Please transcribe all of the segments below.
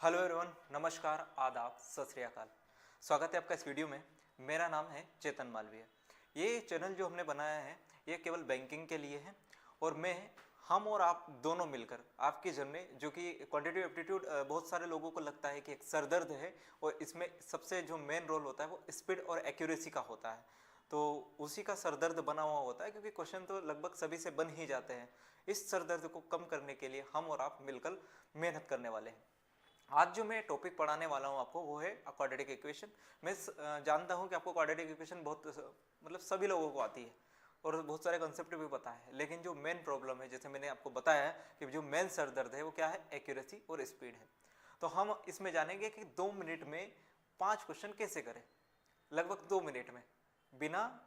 Hello everyone, नमस्कार, आदाब, सत श्री अकाल। स्वागत है आपका इस वीडियो में। मेरा नाम है चेतन मालवीय। ये चैनल जो हमने बनाया है ये केवल बैंकिंग के लिए है और हम और आप दोनों मिलकर आपकी जर्नी, जो कि क्वांटिटेटिव एप्टीट्यूड बहुत सारे लोगों को लगता है कि एक सरदर्द है और इसमें सबसे जो मेन रोल होता है वो स्पीड और एक्यूरेसी का होता है, तो उसी का सरदर्द बना हुआ होता है क्योंकि क्वेश्चन तो लगभग सभी से बन ही जाते हैं। इस सरदर्द को कम करने के लिए हम और आप मिलकर मेहनत करने वाले हैं। आज जो मैं टॉपिक पढ़ाने वाला हूँ आपको वो है क्वाड्रेटिक इक्वेशन। मैं जानता हूँ कि आपको क्वाड्रेटिक इक्वेशन बहुत मतलब सभी लोगों को आती है और बहुत सारे कंसेप्ट भी पता है, लेकिन जो मेन प्रॉब्लम है, जैसे मैंने आपको बताया है कि जो मेन सर दर्द है वो क्या है, एक्यूरेसी और स्पीड है। तो हम इसमें जानेंगे कि 2 मिनट में 5 क्वेश्चन कैसे करें, लगभग 2 मिनट में, बिना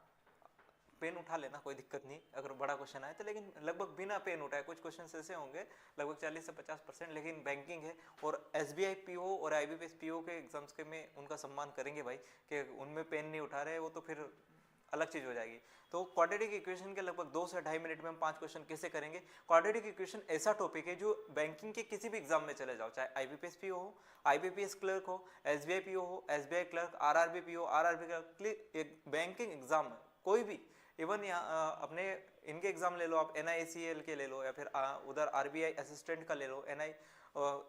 पेन उठा लेना, कोई दिक्कत नहीं अगर बड़ा क्वेश्चन आए तो, लेकिन लगभग बिना पेन उठाए। कुछ क्वेश्चन ऐसे होंगे लगभग 40 से 50%, लेकिन बैंकिंग है और SBI PO और IBPS PO के एग्जाम्स के में उनका सम्मान करेंगे भाई, कि उनमें पेन नहीं उठा रहे, वो तो फिर अलग चीज हो जाएगी। तो क्वाड्रेटिक इक्वेशन के लगभग 2 से 2.5 मिनट में हम 5 क्वेश्चन कैसे करेंगे। क्वाड्रेटिक इक्वेशन ऐसा टॉपिक है जो बैंकिंग के किसी भी एग्जाम में चले जाओ, चाहे IBPS PO हो, IBPS क्लर्क हो, SBI PO हो, SBI clerk, RRB PO, RRB clerk, banking exam में कोई भी, इवन यहाँ अपने इनके एग्जाम ले लो आप, NICL के ले लो या फिर उधर RBI असिस्टेंट का ले लो,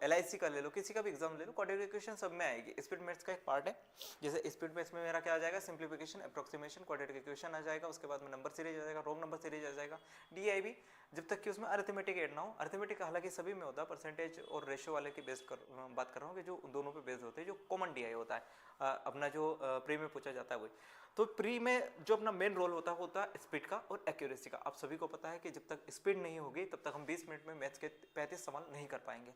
LIC का ले लो, किसी का भी एग्जाम ले लो, क्वाड्रेटिक इक्वेशन सब में आएगी। स्पीड मैथ्स का एक पार्ट है। जैसे स्पीड मैथ्स में मेरा क्या आ जाएगा, सिंप्लीफिकेशन, अप्रोक्सीमेशन, क्वाड्रेटिक इक्वेशन आ जाएगा, उसके बाद में नंबर सीरीज आ जाएगा, रोम नंबर सीरीज आ जाएगा, DIB, जब तक कि उसमें अरिथमेटिक ऐड ना हो। अरिथमेटिक हालांकि सभी में होता है, परसेंटेज और रेशियो वाले की बात कर रहा हूँ कि जो दोनों पे बेस्ड होते हैं, जो कॉमन DI होता है अपना, जो प्री में पूछा जाता है वही। तो प्री में जो अपना मेन रोल होता है स्पीड का और एक्यूरेसी का। आप सभी को पता है कि जब तक स्पीड नहीं होगी तब तक हम 20 मिनट में मैथ्स के 35 सवाल नहीं कर पाएंगे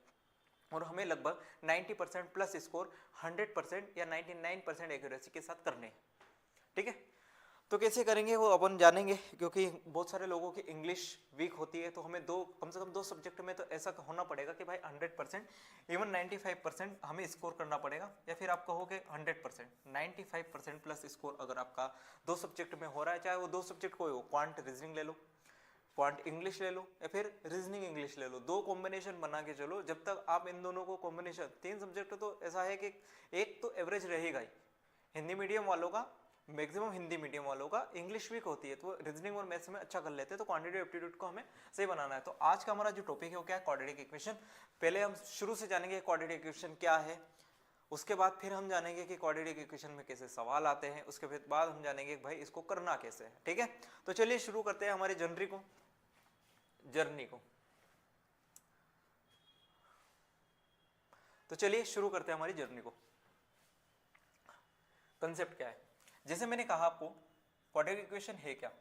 और हमें लगभग 90% प्लस स्कोर 100% या 99% एक्यूरेसी के साथ करने हैं। ठीक है, तो कैसे करेंगे वो अपन जानेंगे, क्योंकि बहुत सारे लोगों की इंग्लिश वीक होती है, तो हमें कम से कम 2 सब्जेक्ट में तो ऐसा होना पड़ेगा कि भाई 100%, इवन 95% हमें स्कोर करना पड़ेगा, या फिर आप कहोगे 100%, 95% प्लस स्कोर अगर आपका 2 सब्जेक्ट में हो रहा है, चाहे वो 2 सब्जेक्ट कोई हो, क्वांट रीजनिंग ले लो, क्वांट इंग्लिश ले लो या फिर रीजनिंग इंग्लिश ले लो, 2 कॉम्बिनेशन बना के चलो। जब तक आप इन दोनों को कॉम्बिनेशन, 3 सब्जेक्ट तो ऐसा है कि एक तो एवरेज रहेगा ही। हिंदी मीडियम वालों का, मैक्सिमम हिंदी मीडियम वालों का इंग्लिश वीक होती है, तो रीजनिंग और मैथ्स में अच्छा कर लेते हैं, तो क्वांटिटेटिव एप्टीट्यूड को हमें सही बनाना है। तो आज का हमारा जो टॉपिक है वो क्या है, क्वाड्रेटिक इक्वेशन। पहले हम शुरू से जानेंगे क्वाड्रेटिक इक्वेशन क्या है, उसके बाद फिर हम जानेंगे कि क्वाड्रेटिक इक्वेशन में कैसे सवाल आते हैं, उसके बाद हम जानेंगे कि भाई इसको करना कैसे है। ठीक है, तो चलिए शुरू करते हैं हमारी जर्नी को। तो चलिए शुरू करते हैं हमारी जर्नी को। कंसेप्ट क्या है, जैसे मैंने कहा आपको, क्वाड्रेटिक इक्वेशन है क्या,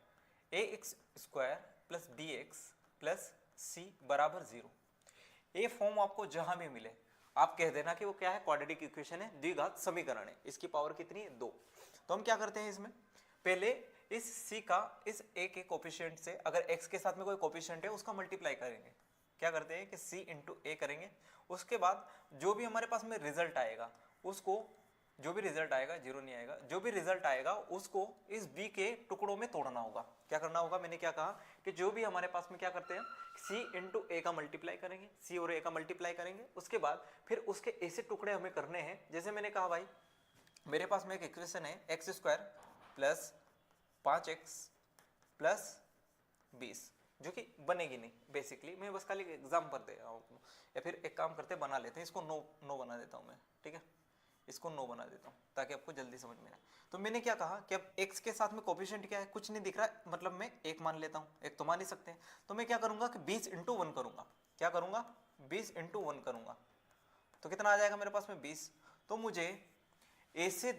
ax square plus bx plus c बराबर 0। ये फॉर्म आपको जहां भी मिले आप कह देना कि वो क्या है, क्वाड्रेटिक इक्वेशन है, द्विघात समीकरण है। इसकी पावर कितनी है, 2। तो हम क्या करते हैं इसमें, पहले इस c का इस a के कोफिशिएंट से, अगर x के साथ में कोई कोफिशिएंट है उसका मल्टीप्लाई करेंगे। क्या करते हैं कि c इंटू a करेंगे, उसके बाद जो भी हमारे पास में रिजल्ट आएगा उसको, जो भी रिजल्ट आएगा, जीरो नहीं आएगा, जो भी रिजल्ट आएगा उसको इस b के टुकड़ों में तोड़ना होगा। क्या करना होगा, मैंने क्या कहा कि जो भी हमारे पास में क्या करते हैं, c इंटू ए का मल्टीप्लाई करेंगे, c और a का मल्टीप्लाई करेंगे, उसके बाद फिर उसके ऐसे टुकड़े हमें करने हैं। जैसे मैंने कहा भाई, मेरे पास में एक इक्वेशन है x square plus 5x plus 20, जो कि बनेगी नहीं बेसिकली, मैं बस खाली एग्जाम पर दे रहा हूँ। या फिर एक काम करते बना लेते हैं इसको, नो बना देता हूँ मैं। ठीक है, इसको नो बना देता हूँ ताकि आपको जल्दी समझ में आए। तो मैंने क्या कहा कि अब x के साथ में कोफिशिएंट क्या है, कुछ नहीं दिख रहा है, मतलब मैं 1 मान लेता हूँ, 1 तो मान ही सकते हैं। तो मैं क्या करूंगा कि 20 इंटू 1 करूंगा। क्या करूंगा, 20 इंटू 1 करूंगा, तो कितना आ जाएगा मेरे पास में 20। तो मुझे ऐसे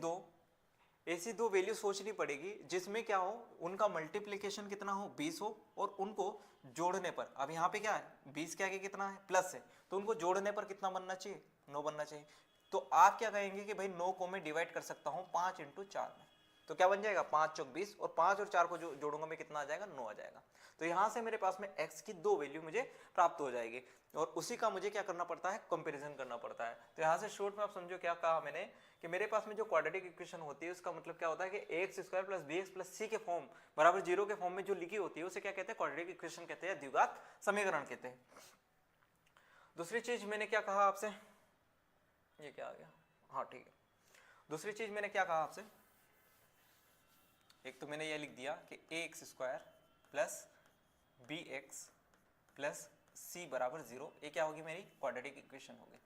दो वैल्यू सोचनी पड़ेगी जिसमें क्या हो, उनका मल्टीप्लीकेशन कितना हो, 20 हो, और उनको जोड़ने पर, अब यहाँ पे क्या है 20 के आगे कितना है, प्लस है, तो उनको जोड़ने पर कितना बनना चाहिए, 9 बनना चाहिए। तो आप क्या कहेंगे कि भाई 9 को मैं डिवाइड कर सकता हूँ 5 इंटू 4 में, तो क्या बन जाएगा 5 चौक 20, और 5 और 4 को जो जोड़ूंगा मैं कितना आ जाएगा, 9 आ जाएगा। तो यहां से मेरे पास में x की 2 वैल्यू मुझे प्राप्त हो जाएगी, और उसी का मुझे क्या करना पड़ता है, कंपैरिजन करना पड़ता है। तो यहां से शॉर्ट में आप समझो क्या कहा मैंने, कि मेरे पास में जो क्वाड्रेटिक इक्वेशन होती है उसका मतलब क्या होता है कि x square plus b x plus c के फॉर्म बराबर 0 के फॉर्म में जो लिखी होती है उसे क्या कहते हैं, क्वाड्रेटिक इक्वेशन कहते हैं, द्विघात समीकरण कहते हैं। दूसरी चीज मैंने क्या कहा आपसे, ये क्या आ गया, हाँ ठीक है। दूसरी चीज मैंने क्या कहा आपसे, एक तो मैंने ये लिख दिया कि ax² plus bx plus c बराबर 0, ये क्या होगी, मेरी क्वाड्रेटिक इक्वेशन होगी।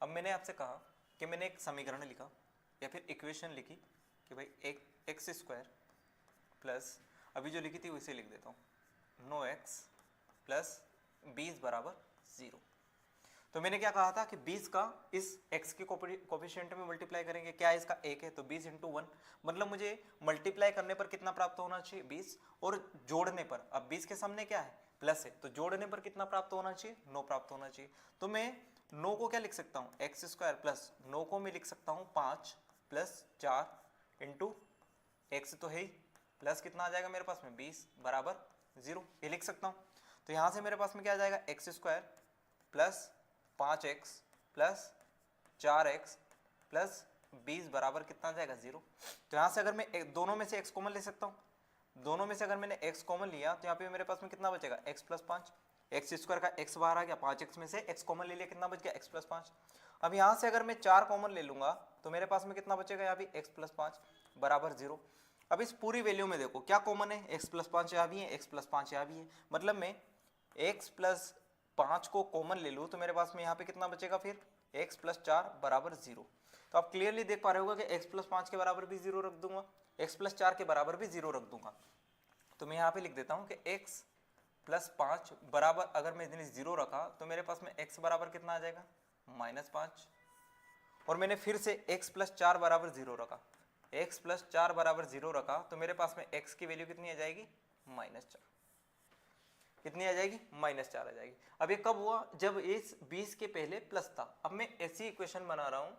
अब मैंने आपसे कहा कि मैंने एक समीकरण लिखा या फिर इक्वेशन लिखी कि भाई एक x² प्लस, अभी जो लिखी थी वैसे लिख देता हूँ, नो x प्लस 20 बराबर 0। तो मैंने क्या कहा था कि 20 का इस x के कोफिशिएंट में मल्टीप्लाई करेंगे, क्या है इसका 1 है, तो 20 इंटू 1, मतलब मुझे मल्टीप्लाई करने पर कितना प्राप्त होना चाहिए 20, और जोड़ने पर, अब 20 के सामने क्या है प्लस है, तो जोड़ने पर कितना प्राप्त होना चाहिए 9 प्राप्त होना चाहिए। तो मैं 9 को क्या लिख सकता हूँ, x² प्लस 9 को मैं लिख सकता हूँ 5 प्लस 4 इंटू x तो है ही, प्लस कितना आ जाएगा मेरे पास में 20 बराबर 0, ये लिख सकता हूँ। तो यहाँ से मेरे पास में क्या आ जाएगा, x² plus 5x plus 4x plus 20 बराबर कितना आ जाएगा 0। तो यहाँ से अगर मैं दोनों में से x कॉमन ले सकता हूँ, दोनों में से अगर मैंने x कॉमन लिया तो यहाँ पे मेरे पास में कितना बचेगा, x प्लस 5, x² का x बाहर आ गया, 5x में से x कॉमन ले लिया, कितना बच गया x प्लस 5। अब यहाँ से अगर मैं 4 कॉमन ले लूंगा तो मेरे पास में कितना बचेगा, यहाँ भी x प्लस 5 बराबर 0। अब इस पूरी वैल्यू में देखो क्या कॉमन है, x प्लस 5 यहाँ भी है, x प्लस 5 यहाँ भी है, मतलब मैं x प्लस 5 को कॉमन ले लूँ तो मेरे पास में यहाँ पे कितना बचेगा फिर, x प्लस 4 बराबर 0। तो आप क्लियरली देख पा रहे होगा कि x प्लस 5 के बराबर भी 0 रख दूंगा, x प्लस 4 के बराबर भी 0 रख दूंगा। तो मैं यहाँ पे लिख देता हूँ कि x प्लस 5 बराबर, अगर मैं इतनी 0 रखा तो मेरे पास में x बराबर कितना आ जाएगा -5, और मैंने फिर से x प्लस 4 बराबर 0 रखा, x प्लस 4 बराबर 0 रखा तो मेरे पास में x की वैल्यू कितनी आ जाएगी -4, कितनी आ जाएगी -4 आ जाएगी। अब ये कब हुआ, जब इस 20 के पहले प्लस था। अब मैं ऐसी इक्वेशन बना रहा हूँ,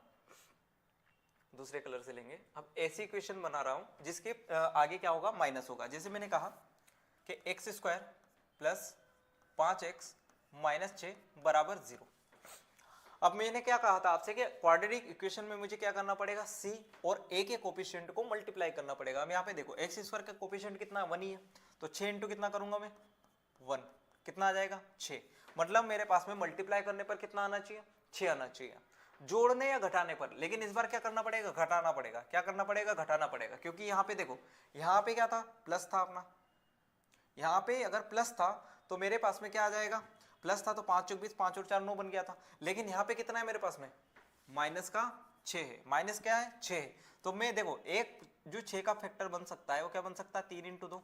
दूसरे कलर से लेंगे, अब ऐसी इक्वेशन बना रहा हूँ जिसके आगे क्या होगा, माइनस होगा। जैसे मैंने कहा कि x² प्लस 5x माइनस 6 बराबर 0। अब मैंने क्या कहा था आपसे कि क्वाड्रेटिक इक्वेशन में मुझे क्या करना पड़ेगा, c और a के कोफिशिएंट को मल्टीप्लाई करना पड़ेगा। अब यहाँ पे देखो x² का कोफिशिएंट कितना 1 ही है, तो 6 इंटू कितना करूंगा मैं 1, कितना आ जाएगा 6, मतलब मेरे पास में मल्टीप्लाई करने पर कितना आना चाहिए 6 आना चाहिए, जोड़ने या घटाने पर। लेकिन इस बार क्या करना पड़ेगा, घटाना पड़ेगा। क्या करना पड़ेगा, घटाना पड़ेगा, क्योंकि यहाँ पे देखो, यहाँ पे क्या था प्लस था अपना, यहाँ पे अगर प्लस था तो मेरे पास में क्या आ जाएगा, प्लस था तो 5 चौक 20, 5 और 4 9 बन गया था। लेकिन यहाँ पे कितना है मेरे पास में, माइनस का 6 है, माइनस क्या है 6 है। तो मैं देखो एक जो 6 का फैक्टर बन सकता है वो क्या बन सकता है 3 इंटू 2,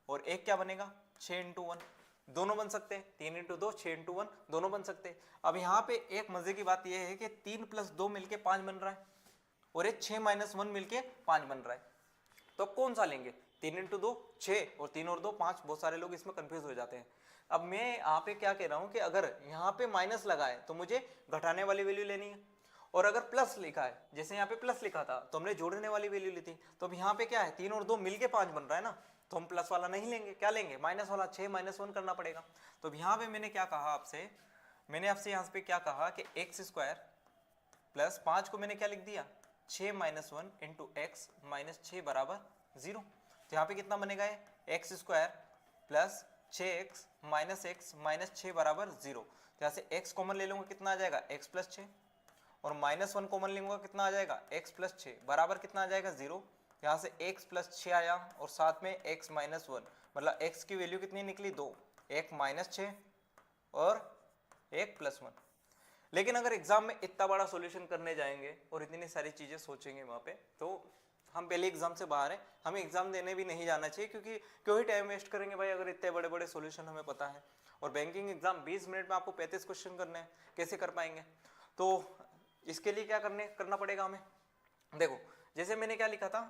और एक क्या बनेगा 6 इंटू 1, दोनों बन सकते हैं, 3 इंटू 2 6 इंटू 1 दोनों बन सकते हैं। अब यहाँ पे एक मजे की बात यह है कि 3 प्लस 2 मिलके 5 बन रहा है, और एक 6 माइनस 1 मिलके 5 बन रहा है। तो कौन सा लेंगे, 3 इंटू 2 6 और 3 और 2 5। बहुत सारे लोग इसमें कंफ्यूज हो जाते हैं। अब मैं यहाँ पे क्या कह रहा हूँ कि अगर यहाँ पे माइनस लगा है तो मुझे घटाने वाली वैल्यू लेनी है, और अगर प्लस लिखा है, जैसे यहाँ पे प्लस लिखा था तो हमने जोड़ने वाली वैल्यू ली थी। तो अब यहाँ पे क्या है 3 और 2 मिलके 5 बन रहा है ना, तो हम प्लस वाला नहीं लेंगे, क्या लेंगे माइनस वाला, 6 माइनस 1 करना पड़ेगा। तो यहाँ पे मैंने क्या कहा आपसे, मैंने आपसे यहाँ पे क्या कहा कि x² प्लस 5 को मैंने क्या लिख दिया 6 माइनस 1 इंटू एक्स माइनस 6 बराबर 0। तो यहाँ पे कितना बनेगा ये x² plus 6x minus x minus 6 बराबर 0। तो यहाँ से x कॉमन ले लूंगा, कितना आ जाएगा x प्लस 6, और माइनस 1 कॉमन लूंगा, कितना आ जाएगा x प्लस 6 बराबर कितना आ जाएगा 0। यहाँ से x प्लस 6 आया और साथ में x माइनस 1, मतलब x की वैल्यू कितनी निकली 2, एक माइनस 6 और एक प्लस 1। लेकिन अगर एग्जाम में इतना बड़ा सॉल्यूशन करने जाएंगे और इतनी सारी चीजें सोचेंगे वहाँ पे, तो हम पहले एग्जाम से बाहर हैं, हमें एग्जाम देने भी नहीं जाना चाहिए, क्योंकि क्यों ही टाइम वेस्ट करेंगे भाई अगर इतने बड़े बड़े सॉल्यूशन हमें पता है। और बैंकिंग एग्जाम 20 मिनट में आपको 35 क्वेश्चन करने हैं, कैसे कर पाएंगे। तो इसके लिए क्या करना पड़ेगा हमें, देखो जैसे मैंने क्या लिखा था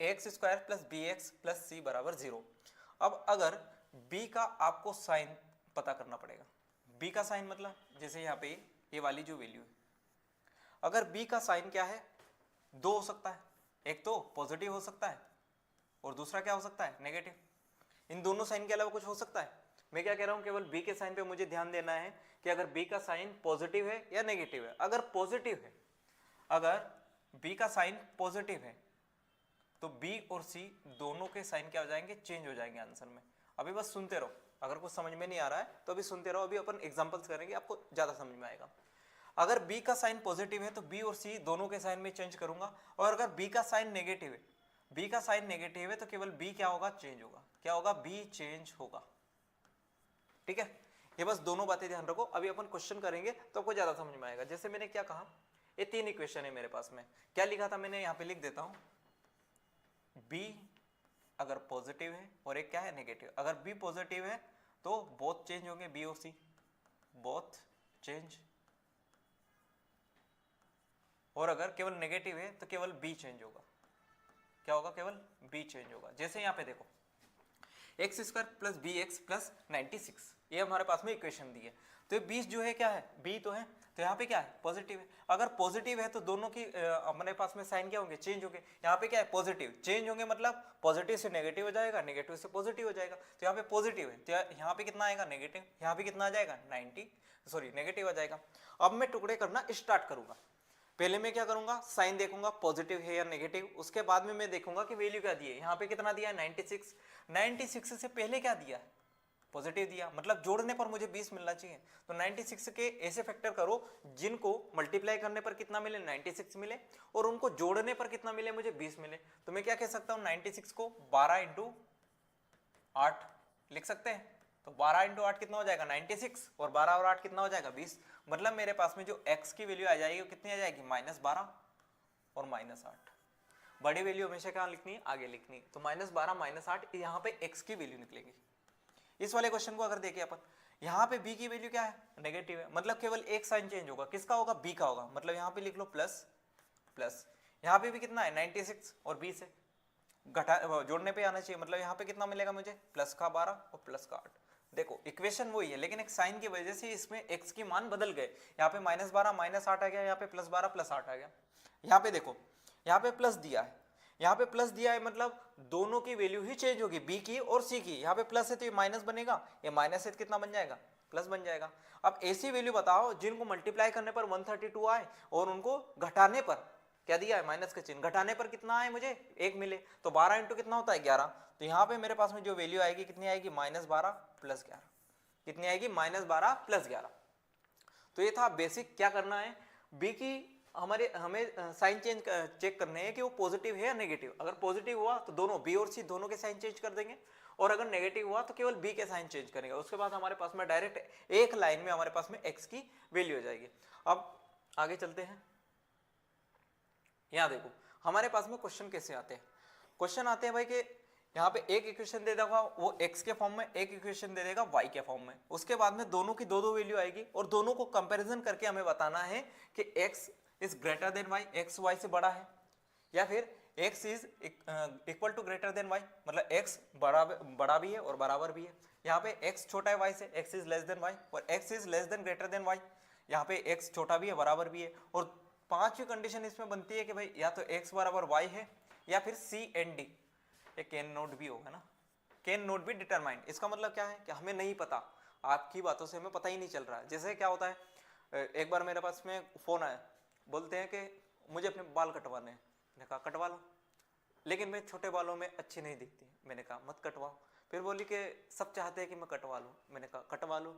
x² plus bx plus c बराबर 0। अब अगर b का आपको साइन पता करना पड़ेगा, b का साइन मतलब जैसे यहाँ पे ये वाली जो वैल्यू है, अगर b का साइन क्या है, दो हो सकता है, एक तो पॉजिटिव हो सकता है और दूसरा क्या हो सकता है नेगेटिव। इन दोनों साइन के अलावा कुछ हो सकता है। मैं क्या कह रहा हूं, केवल b के साइन पे मुझे ध्यान देना है कि अगर b का साइन पॉजिटिव है या नेगेटिव है। अगर पॉजिटिव है, अगर b का साइन पॉजिटिव है तो b और c दोनों के साइन क्या हो जाएंगे, चेंज हो जाएंगे आंसर में। अभी बस सुनते रहो, अगर कुछ समझ में नहीं आ रहा है तो अभी सुनते रहो, अभी अपन एग्जांपल्स करेंगे, आपको ज्यादा समझ में आएगा। अगर b का साइन पॉजिटिव है तो b और c दोनों के साइन में चेंज करूंगा, और अगर b का साइन नेगेटिव है, b का साइन नेगेटिव है तो केवल b क्या होगा, चेंज होगा। क्या होगा, b चेंज होगा। ठीक है, ये बस दोनों बातें ध्यान रखो। अभी अपन क्वेश्चन करेंगे तो आपको ज्यादा समझ में आएगा। जैसे मैंने क्या कहा, ये 3 इक्वेशन है मेरे पास में, क्या लिखा था मैंने, यहाँ पे लिख देता हूं, b अगर पॉजिटिव है और एक क्या है, नेगेटिव। अगर b पॉजिटिव है तो बोथ चेंज होंगे, b और c बोथ चेंज, और अगर केवल नेगेटिव है तो केवल b चेंज होगा। क्या होगा, केवल b चेंज होगा। जैसे यहाँ पे देखो, x square plus b x plus 96, ये हमारे पास में इक्वेशन दी है। तो ये 20 जो है क्या है, b तो है, तो यहाँ पे क्या है, पॉजिटिव है। अगर पॉजिटिव है तो दोनों की हमारे पास में साइन क्या होंगे, चेंज होंगे। यहाँ पे क्या है, पॉजिटिव, चेंज होंगे मतलब पॉजिटिव से नेगेटिव हो जाएगा, नेगेटिव से पॉजिटिव हो जाएगा। तो यहाँ पे पॉजिटिव है तो यहाँ पे कितना आएगा, नेगेटिव। यहाँ पे कितना आ जाएगा, 90, सॉरी नेगेटिव आ जाएगा। अब मैं टुकड़े करना स्टार्ट करूंगा। पहले मैं क्या करूंगा, साइन देखूंगा पॉजिटिव है या नेगेटिव, उसके बाद में मैं देखूंगा कि वैल्यू क्या दी है। यहाँ पे कितना दिया है, 96। 96 से पहले क्या दिया है, पॉजिटिव दिया, मतलब जोड़ने पर मुझे 20 मिलना चाहिए। तो 96 के ऐसे फैक्टर करो जिनको मल्टीप्लाई करने पर कितना मिले, 96 मिले, और उनको जोड़ने पर कितना मिले, मुझे 20 मिले। तो मैं क्या कह सकता हूँ, 96 को 12 इंटू 8 लिख सकते हैं। तो 12 इंटू 8 कितना हो जाएगा, 96, और 12 और 8 कितना हो जाएगा, 20। मतलब मेरे पास में जो x की वैल्यू आ जाएगी वो कितनी आ जाएगी, -12 और -8। बड़ी वैल्यू हमेशा क्या लिखनी है, आगे लिखनी है। तो -12 -8 यहाँ पे x की वैल्यू निकलेगी। इस वाले क्वेश्चन को अगर देखें अपन, यहाँ पे b की वैल्यू क्या है, नेगेटिव है, मतलब केवल एक साइन चेंज होगा। किसका होगा, b का होगा। मतलब यहाँ पे लिख लो प्लस प्लस, यहाँ पे भी कितना है, 96 और 20 है, घटा जोड़ने पे आना चाहिए। मतलब यहाँ पे कितना मिलेगा मुझे, प्लस का 12 और प्लस का 8। देखो इक्वेशन वही है, लेकिन एक साइन की वजह से इसमें x की मान बदल गए। यहाँ पे -12 -8 आ गया, यहाँ पे +12 +8 आ गया। यहाँ पे देखो, यहाँ पे प्लस दिया है, यहाँ पे प्लस दिया है, मतलब दोनों की वैल्यू ही चेंज होगी, b की और c की। यहाँ पे प्लस है तो ये माइनस बनेगा, ये माइनस है तो कितना बन जाएगा, प्लस बन जाएगा। अब ऐसी वैल्यू बताओ जिनको मल्टीप्लाई करने पर 132 आए और उनको घटाने पर क्या दिया है, माइनस का चिन्ह, घटाने पर कितना आए, मुझे 1 मिले। तो 12 इंटू कितना होता है, 11। तो यहाँ पे मेरे पास में जो वैल्यू आएगी कितनी आएगी, -12 + 11। कितनी आएगी, -12 + 11। तो ये था बेसिक, क्या करना है, b की हमें साइन चेंज चेक करने हैं कि वो पॉजिटिव है या नेगेटिव। अगर पॉजिटिव हुआ तो दोनों b और c दोनों के साइन चेंज कर देंगे, और अगर नेगेटिव हुआ तो केवल b के साइन चेंज करेंगे। उसके बाद हमारे पास में डायरेक्ट एक लाइन में हमारे पास में x की वैल्यू हो जाएगी। अब आगे चलते हैं। यहाँ देखो हमारे पास में क्वेश्चन कैसे आते हैं। क्वेश्चन आते हैं भाई कि यहाँ पे एक इक्वेशन दे देगा वो x के फॉर्म में, एक इक्वेशन दे देगा y के फॉर्म में। उसके बाद में दोनों की दो वैल्यू आएगी और दोनों को कंपैरिजन करके हमें बताना है कि x is greater than y, x y से बड़ा है, या फिर x is equal to greater than y, मतलब x बड़ा भी है और बराबर भी है। यहाँ पे x छोटा है y से, x is less than y, और x is less than greater than y। यहाँ पे x छोटा भी है, बराबर भी है। और पांचवी कंडीशन इसमें बनती है कि भाई या तो x बराबर y है, या फिर C and D, ये कैन नॉट भी होगा ना, कैन नॉट बी डिटरमाइंड। इसका मतलब क्या है कि हमें नहीं पता, आपकी बातों से हमें पता ही नहीं चल रहा है। जैसे क्या होता है, एक बार मेरे पास में फोन आया, बोलते हैं कि मुझे अपने बाल कटवाने हैं। मैंने कहा कटवा लो, लेकिन मैं छोटे बालों में अच्छी नहीं दिखती। मैंने कहा मत कटवाओ। फिर बोली कि सब चाहते हैं कि मैं कटवा लूँ। मैंने कहा कटवा लो।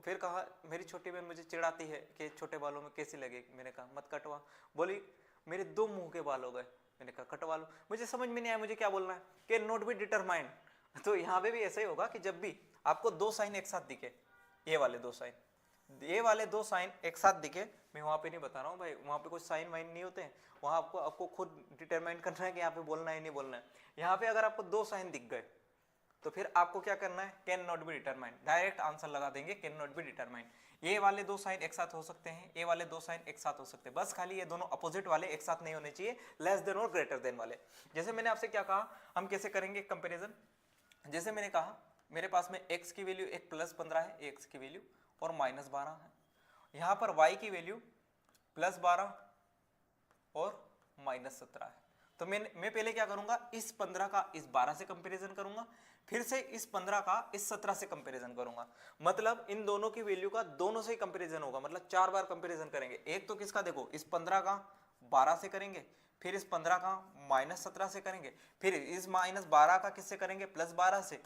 फिर कहा मेरी छोटी बहन मुझे चिढ़ाती है कि छोटे बालों में कैसी लगेगी। मैंने कहा मत कटवा। बोली मेरे 2 मुंह के बाल हो गए। मैंने कहा कटवा लो। मुझे समझ में नहीं आया मुझे क्या बोलना है, कि नॉट बी डिटरमाइंड। तो यहाँ पे भी ऐसा ही होगा कि जब भी आपको 2 साइन एक साथ दिखे, ये वाले 2 साइन, ये वाले 2 साइन एक साथ दिखे, मैं वहाँ पे नहीं बता रहा हूँ भाई, वहाँ पे कुछ साइन वाइन नहीं होते हैं, वहाँ आपको खुद डिटरमाइन करना है कि यहाँ पे बोलना है नहीं बोलना है। यहाँ पे अगर आपको 2 साइन दिख गए तो फिर आपको क्या करना है, can not be determined, direct answer लगा देंगे कैन नॉट बी डिटरमाइंड। ये वाले 2 साइन एक साथ हो सकते हैं, ये वाले 2 साइन एक साथ हो सकते हैं, बस खाली ये दोनों अपोजिट वाले एक साथ नहीं होने चाहिए, लेस देन और ग्रेटर देन वाले। जैसे मैंने आपसे क्या कहा, हम कैसे करेंगे कंपेरिजन। जैसे मैंने कहा मेरे पास में x की वैल्यू एक +15 है, x की वैल्यू, और -12 है। यहाँ पर y की वैल्यू +12 और -17 है। तो मैं पहले क्या करूंगा, इस 15 का इस 12 से कंपैरिजन करूंगा, फिर से इस 15 का इस 17 से कंपैरिजन करूंगा। मतलब इन दोनों की वैल्यू का दोनों से ही कंपैरिजन होगा, मतलब 4 बार कंपैरिजन करेंगे। एक तो किसका, देखो इस 15 का 12 से करेंगे, फिर इस 15 का -17 से करेंगे, फिर इस -12 का किससे करेंगे, +12 से,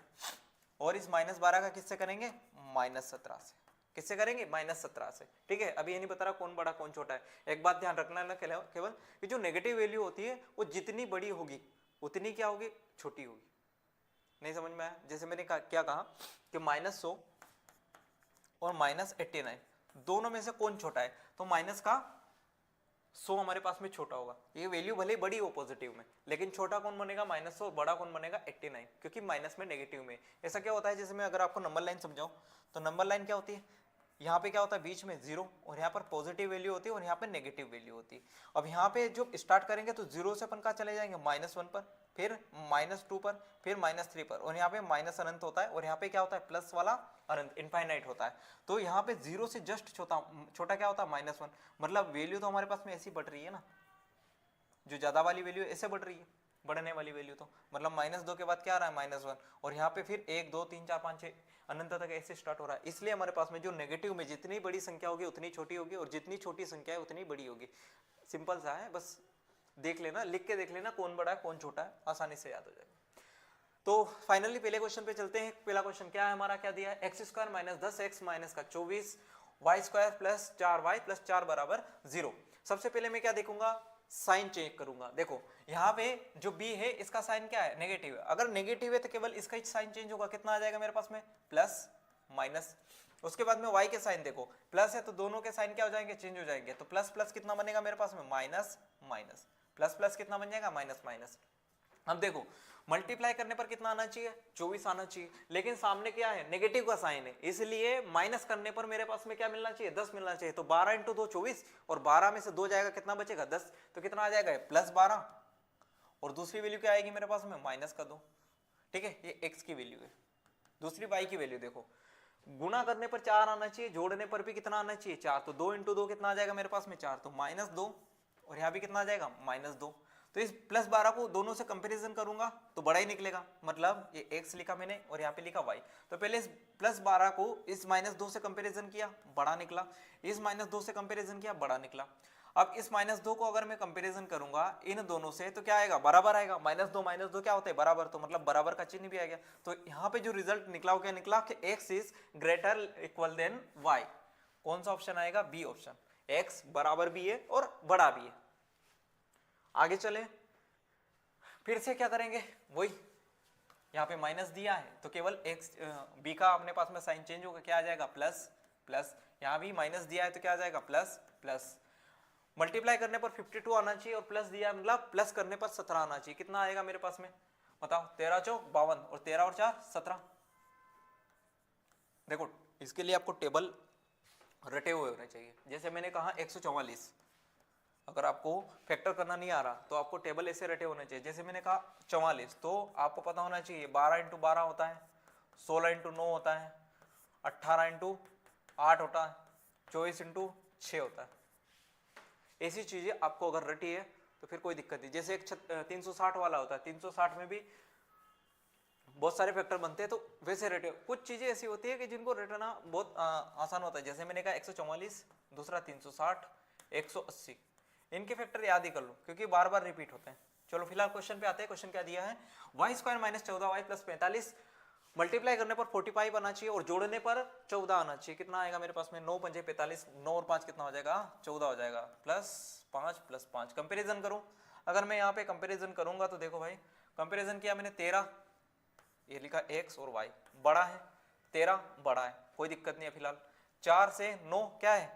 और इस -12 का किससे करेंगे, -17 से। किससे करेंगे? -17 से। ठीक है, अभी ये नहीं बता रहा कौन बड़ा कौन छोटा है। एक बात ध्यान रखना है ना केवल कि जो नेगेटिव वैल्यू होती है वो जितनी बड़ी होगी उतनी क्या होगी? छोटी होगी। नहीं समझ में आया? जैसे मैंने क्या कहा कि -100 और -89 दोनों में से कौन छोटा है? तो माइनस का 100 हमारे पास में छोटा होगा। ये वैल्यू भले बड़ी हो पॉजिटिव में, लेकिन छोटा कौन बनेगा? -100, बड़ा कौन बनेगा? 89, क्योंकि माइनस में नेगेटिव में। ऐसा क्या होता है, जैसे मैं अगर आपको नंबर लाइन समझाऊं तो नंबर लाइन क्या होती है? यहाँ पे क्या होता है? बीच में 0 और यहाँ पर पॉजिटिव वैल्यू होती है और यहाँ पे नेगेटिव वैल्यू होती है। अब यहाँ पे जो स्टार्ट करेंगे तो 0 से अपन कहाँ चले जाएंगे? -1 पर, फिर -2 पर, फिर -3 पर, और यहाँ पे माइनस अनंत होता है और यहाँ पे क्या होता है? प्लस वाला अनंत इनफाइनाइट होता है। तो यहाँ पे 0 से जस्ट छोटा क्या होता है? -1। मतलब वैल्यू तो हमारे पास में ऐसी बढ़ रही है ना, जो ज्यादा वाली वैल्यू ऐसे बढ़ रही है, बढ़ने वाली वैल्यू तो मतलब -2 के बाद क्या आ रहा है? -1, और यहाँ पे फिर 1 2 3 4 5 6 अनंत तक ऐसे स्टार्ट हो रहा है। इसलिए हमारे पास में जो नेगेटिव में जितनी बड़ी संख्या होगी उतनी छोटी होगी और जितनी छोटी संख्या है उतनी बड़ी होगी। सिंपल सा है, बस देख लेना, लिख के देख लेना कौन बड़ा है कौन छोटा है, आसानी से याद हो जाएगा। तो फाइनली पहले क्वेश्चन पे चलते हैं। पहला क्वेश्चन क्या है हमारा? क्या दिया है? x² - 10x - 24 y² + 4y + 4 = 0। सबसे पहले मैं क्या देखूंगा? साइन चेक करूंगा। देखो यहाँ पे जो b है इसका साइन क्या है? नेगेटिव है। अगर नेगेटिव है तो केवल इसका ही साइन चेंज होगा। कितना आ जाएगा मेरे पास में? Plus minus. उसके बाद में y के साइन देखो, प्लस है तो दोनों के साइन क्या हो जाएंगे? चेंज हो जाएंगे। तो प्लस प्लस कितना बनेगा मेरे पास में? Minus minus. प्लस प्लस कितना बन जाएगा? Minus minus. अब देखो मल्टीप्लाई करने पर कितना आना चाहिए? 24 आना चाहिए, लेकिन सामने क्या है? नेगेटिव का साइन है, इसलिए माइनस करने पर मेरे पास में क्या मिलना चाहिए? 10 मिलना चाहिए। तो 12 × 2 24, और 12 में से 2 जाएगा, कितना बचेगा? 10। तो कितना आ जाएगा? +12, और दूसरी वैल्यू क्या आएगी मेरे पास में? -2। ठीक है, ये x की वैल्यू है। दूसरी y की वैल्यू देखो, गुणा करने पर 4 आना चाहिए, जोड़ने पर भी कितना आना चाहिए? 4। तो 2 × 2 कितना आ जाएगा मेरे पास में? 4। तो -2, और यहाँ भी कितना आ जाएगा? -2। तो इस +12 को दोनों से कंपैरिजन करूंगा तो बड़ा ही निकलेगा, मतलब ये x लिखा मैंने और यहाँ पे लिखा y। तो पहले इस +12 को इस -2 से कंपैरिजन किया, बड़ा निकला। इस -2 से कंपैरिजन किया, बड़ा निकला। अब इस -2 को अगर मैं कंपैरिजन करूंगा इन दोनों से तो क्या आएगा? बराबर आएगा। -2 क्या होता है? बराबर। तो मतलब बराबर का चिन्ह भी आ गया। तो यहाँ पे जो रिजल्ट निकला वो क्या निकला कि x > y। कौन सा ऑप्शन आएगा? B option. x बराबर भी है और बड़ा भी है। आगे चले, फिर से क्या करेंगे? वही यहाँ पे माइनस दिया है तो केवल x b का अपने पास में साइन चेंज होगा, क्या आ जाएगा? Plus plus. यहाँ भी माइनस दिया है तो क्या आ जाएगा? Plus plus. मल्टीप्लाई करने पर 52 आना चाहिए और प्लस दिया है मतलब प्लस करने पर 17 आना चाहिए। कितना आएगा मेरे पास में? बताओ। 13 × 4 = 52 और 13 और 4 = 17। देखो इसके लिए आपको टेबल रटे हुए होने चाहिए। जैसे मैंने कहा 144, अगर आपको फैक्टर करना नहीं आ रहा तो आपको टेबल ऐसे रटे होने चाहिए। जैसे मैंने कहा 44, तो आपको पता होना चाहिए 12 × 12 होता है, 16 × 9 होता है, 18 × 8 होता है, 24 × 6 होता है। ऐसी चीजें आपको अगर रटी है तो फिर कोई दिक्कत नहीं। जैसे एक 360 वाला होता है, 360 में भी बहुत सारे फैक्टर बनते हैं, तो वैसे रटे। कुछ चीजें ऐसी होती है कि जिनको रटना बहुत आसान होता है। जैसे मैंने कहा 144, दूसरा 360, 180, इनके फैक्टर याद ही कर लो क्योंकि बार बार रिपीट होते हैं। चलो फिलहाल क्वेश्चन पे आते हैं। क्वेश्चन क्या दिया है? y² - 14y + 45 मल्टीप्लाई करने पर 45 आना चाहिए और जोड़ने पर 14 आना चाहिए। कितना आएगा मेरे पास में? 9 × 5 = 45, 9 और 5 कितना हो जाएगा? 14 हो जाएगा। +5 + 5 कंपेरिजन करूं। अगर मैं यहाँ पे कंपेरिजन करूंगा तो देखो भाई, कंपेरिजन किया मैंने 13, ये लिखा x और y बड़ा है, 13 बड़ा है, कोई दिक्कत नहीं है फिलहाल। 4 से 9 क्या है?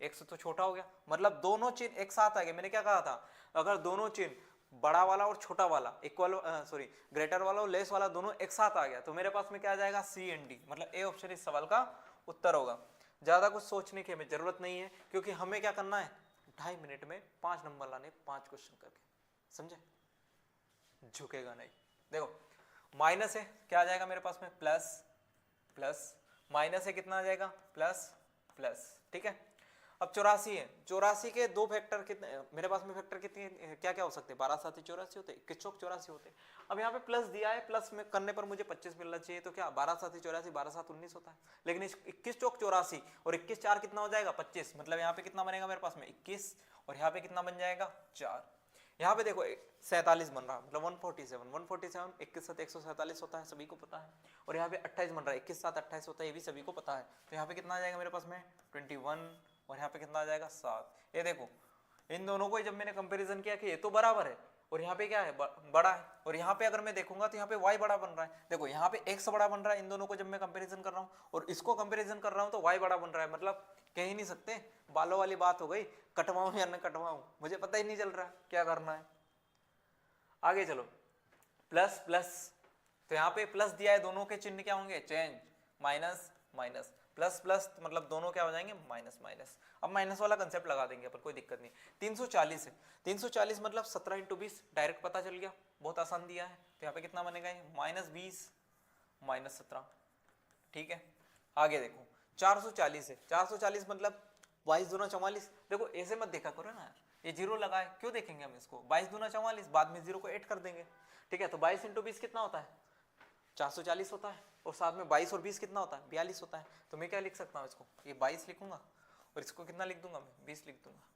x तो छोटा हो गया, मतलब दोनों चिन्ह एक साथ आ गए। मैंने क्या कहा था? अगर दोनों चिन्ह बड़ा वाला और छोटा वाला ग्रेटर वाला और लेस वाला दोनों एक साथ आ गया तो मेरे पास में क्या आ जाएगा? सी एंड डी, मतलब ए ऑप्शन इस सवाल का उत्तर होगा। ज्यादा कुछ सोचने की हमें जरूरत नहीं है क्योंकि हमें क्या करना है? 2.5 मिनट में 5 नंबर लाने, 5 क्वेश्चन करके, समझे? झुकेगा नहीं। देखो माइनस है, क्या आ जाएगा मेरे पास में? Plus plus. माइनस है, कितना आ जाएगा? Plus plus. ठीक है। अब 84 है, 84 के दो फैक्टर कितने मेरे पास में? फैक्टर कितने क्या क्या हो सकते हैं? 12 7 84 होते, 21 चौक 84 होते। अब यहाँ पे प्लस दिया है, प्लस में करने पर मुझे 25 मिलना चाहिए, तो क्या 12 7 84, 12 7 19 होता है। लेकिन 21 चौक 84 और 21 4 कितना हो जाएगा? 25। मतलब यहाँ पे कितना बनेगा मेरे पास में? 21, और यहाँ पे कितना बन जाएगा? 4। यहाँ पे देखो 47 बन रहा है, मतलब 147 21 7 147 होता है, सभी को पता है। और यहाँ पे 28 बन रहा है, 21 7 28 होता है, ये भी सभी को पता है। तो यहाँ पे कितना आ जाएगा मेरे पास में 21, और यहाँ पे कितना आ जाएगा 7। ये देखो इन दोनों को जब मैंने कंपेरिजन किया कि ये तो बराबर है, और यहाँ पे क्या है बड़ा है, और यहाँ पे अगर मैं देखूंगा तो यहाँ पे y बड़ा बन रहा है। देखो यहाँ पे x बड़ा बन रहा है इन दोनों को जब मैं कंपैरिजन कर रहा हूँ, और इसको कंपैरिजन कर रहा हूँ तो y बड़ा बन रहा है। मतलब कह ही नहीं सकते, बालों वाली बात हो गई, कटवाऊं या न कटवाऊं मुझे पता ही नहीं चल रहा क्या करना है। आगे चलो, प्लस प्लस, तो यहाँ पे प्लस दिया है, दोनों के चिन्ह क्या होंगे change, minus minus, plus plus मतलब दोनों क्या हो जाएंगे माइनस माइनस। अब माइनस वाला कंसेप्ट लगा देंगे पर कोई दिक्कत नहीं। 340 है, 340 मतलब 17 × 20, डायरेक्ट पता चल गया, बहुत आसान दिया है। तो यहाँ पे कितना बनेगा -20 -17, ठीक है। आगे देखो 440 है, 440 मतलब 22 दूना 44। देखो ऐसे मत देखा करो ना यार, ये जीरो लगा है क्यों देखेंगे हम इसको, 22 दूना 44, बाद में जीरो को ऐड कर देंगे, ठीक है। तो 22 × 20 कितना होता है 440 होता है, और साथ में 22 और 20 कितना होता है 42 होता है। तो मैं क्या लिख सकता हूँ इसको, ये 22 लिखूंगा और इसको कितना लिख दूंगा मैं 20 लिख दूंगा,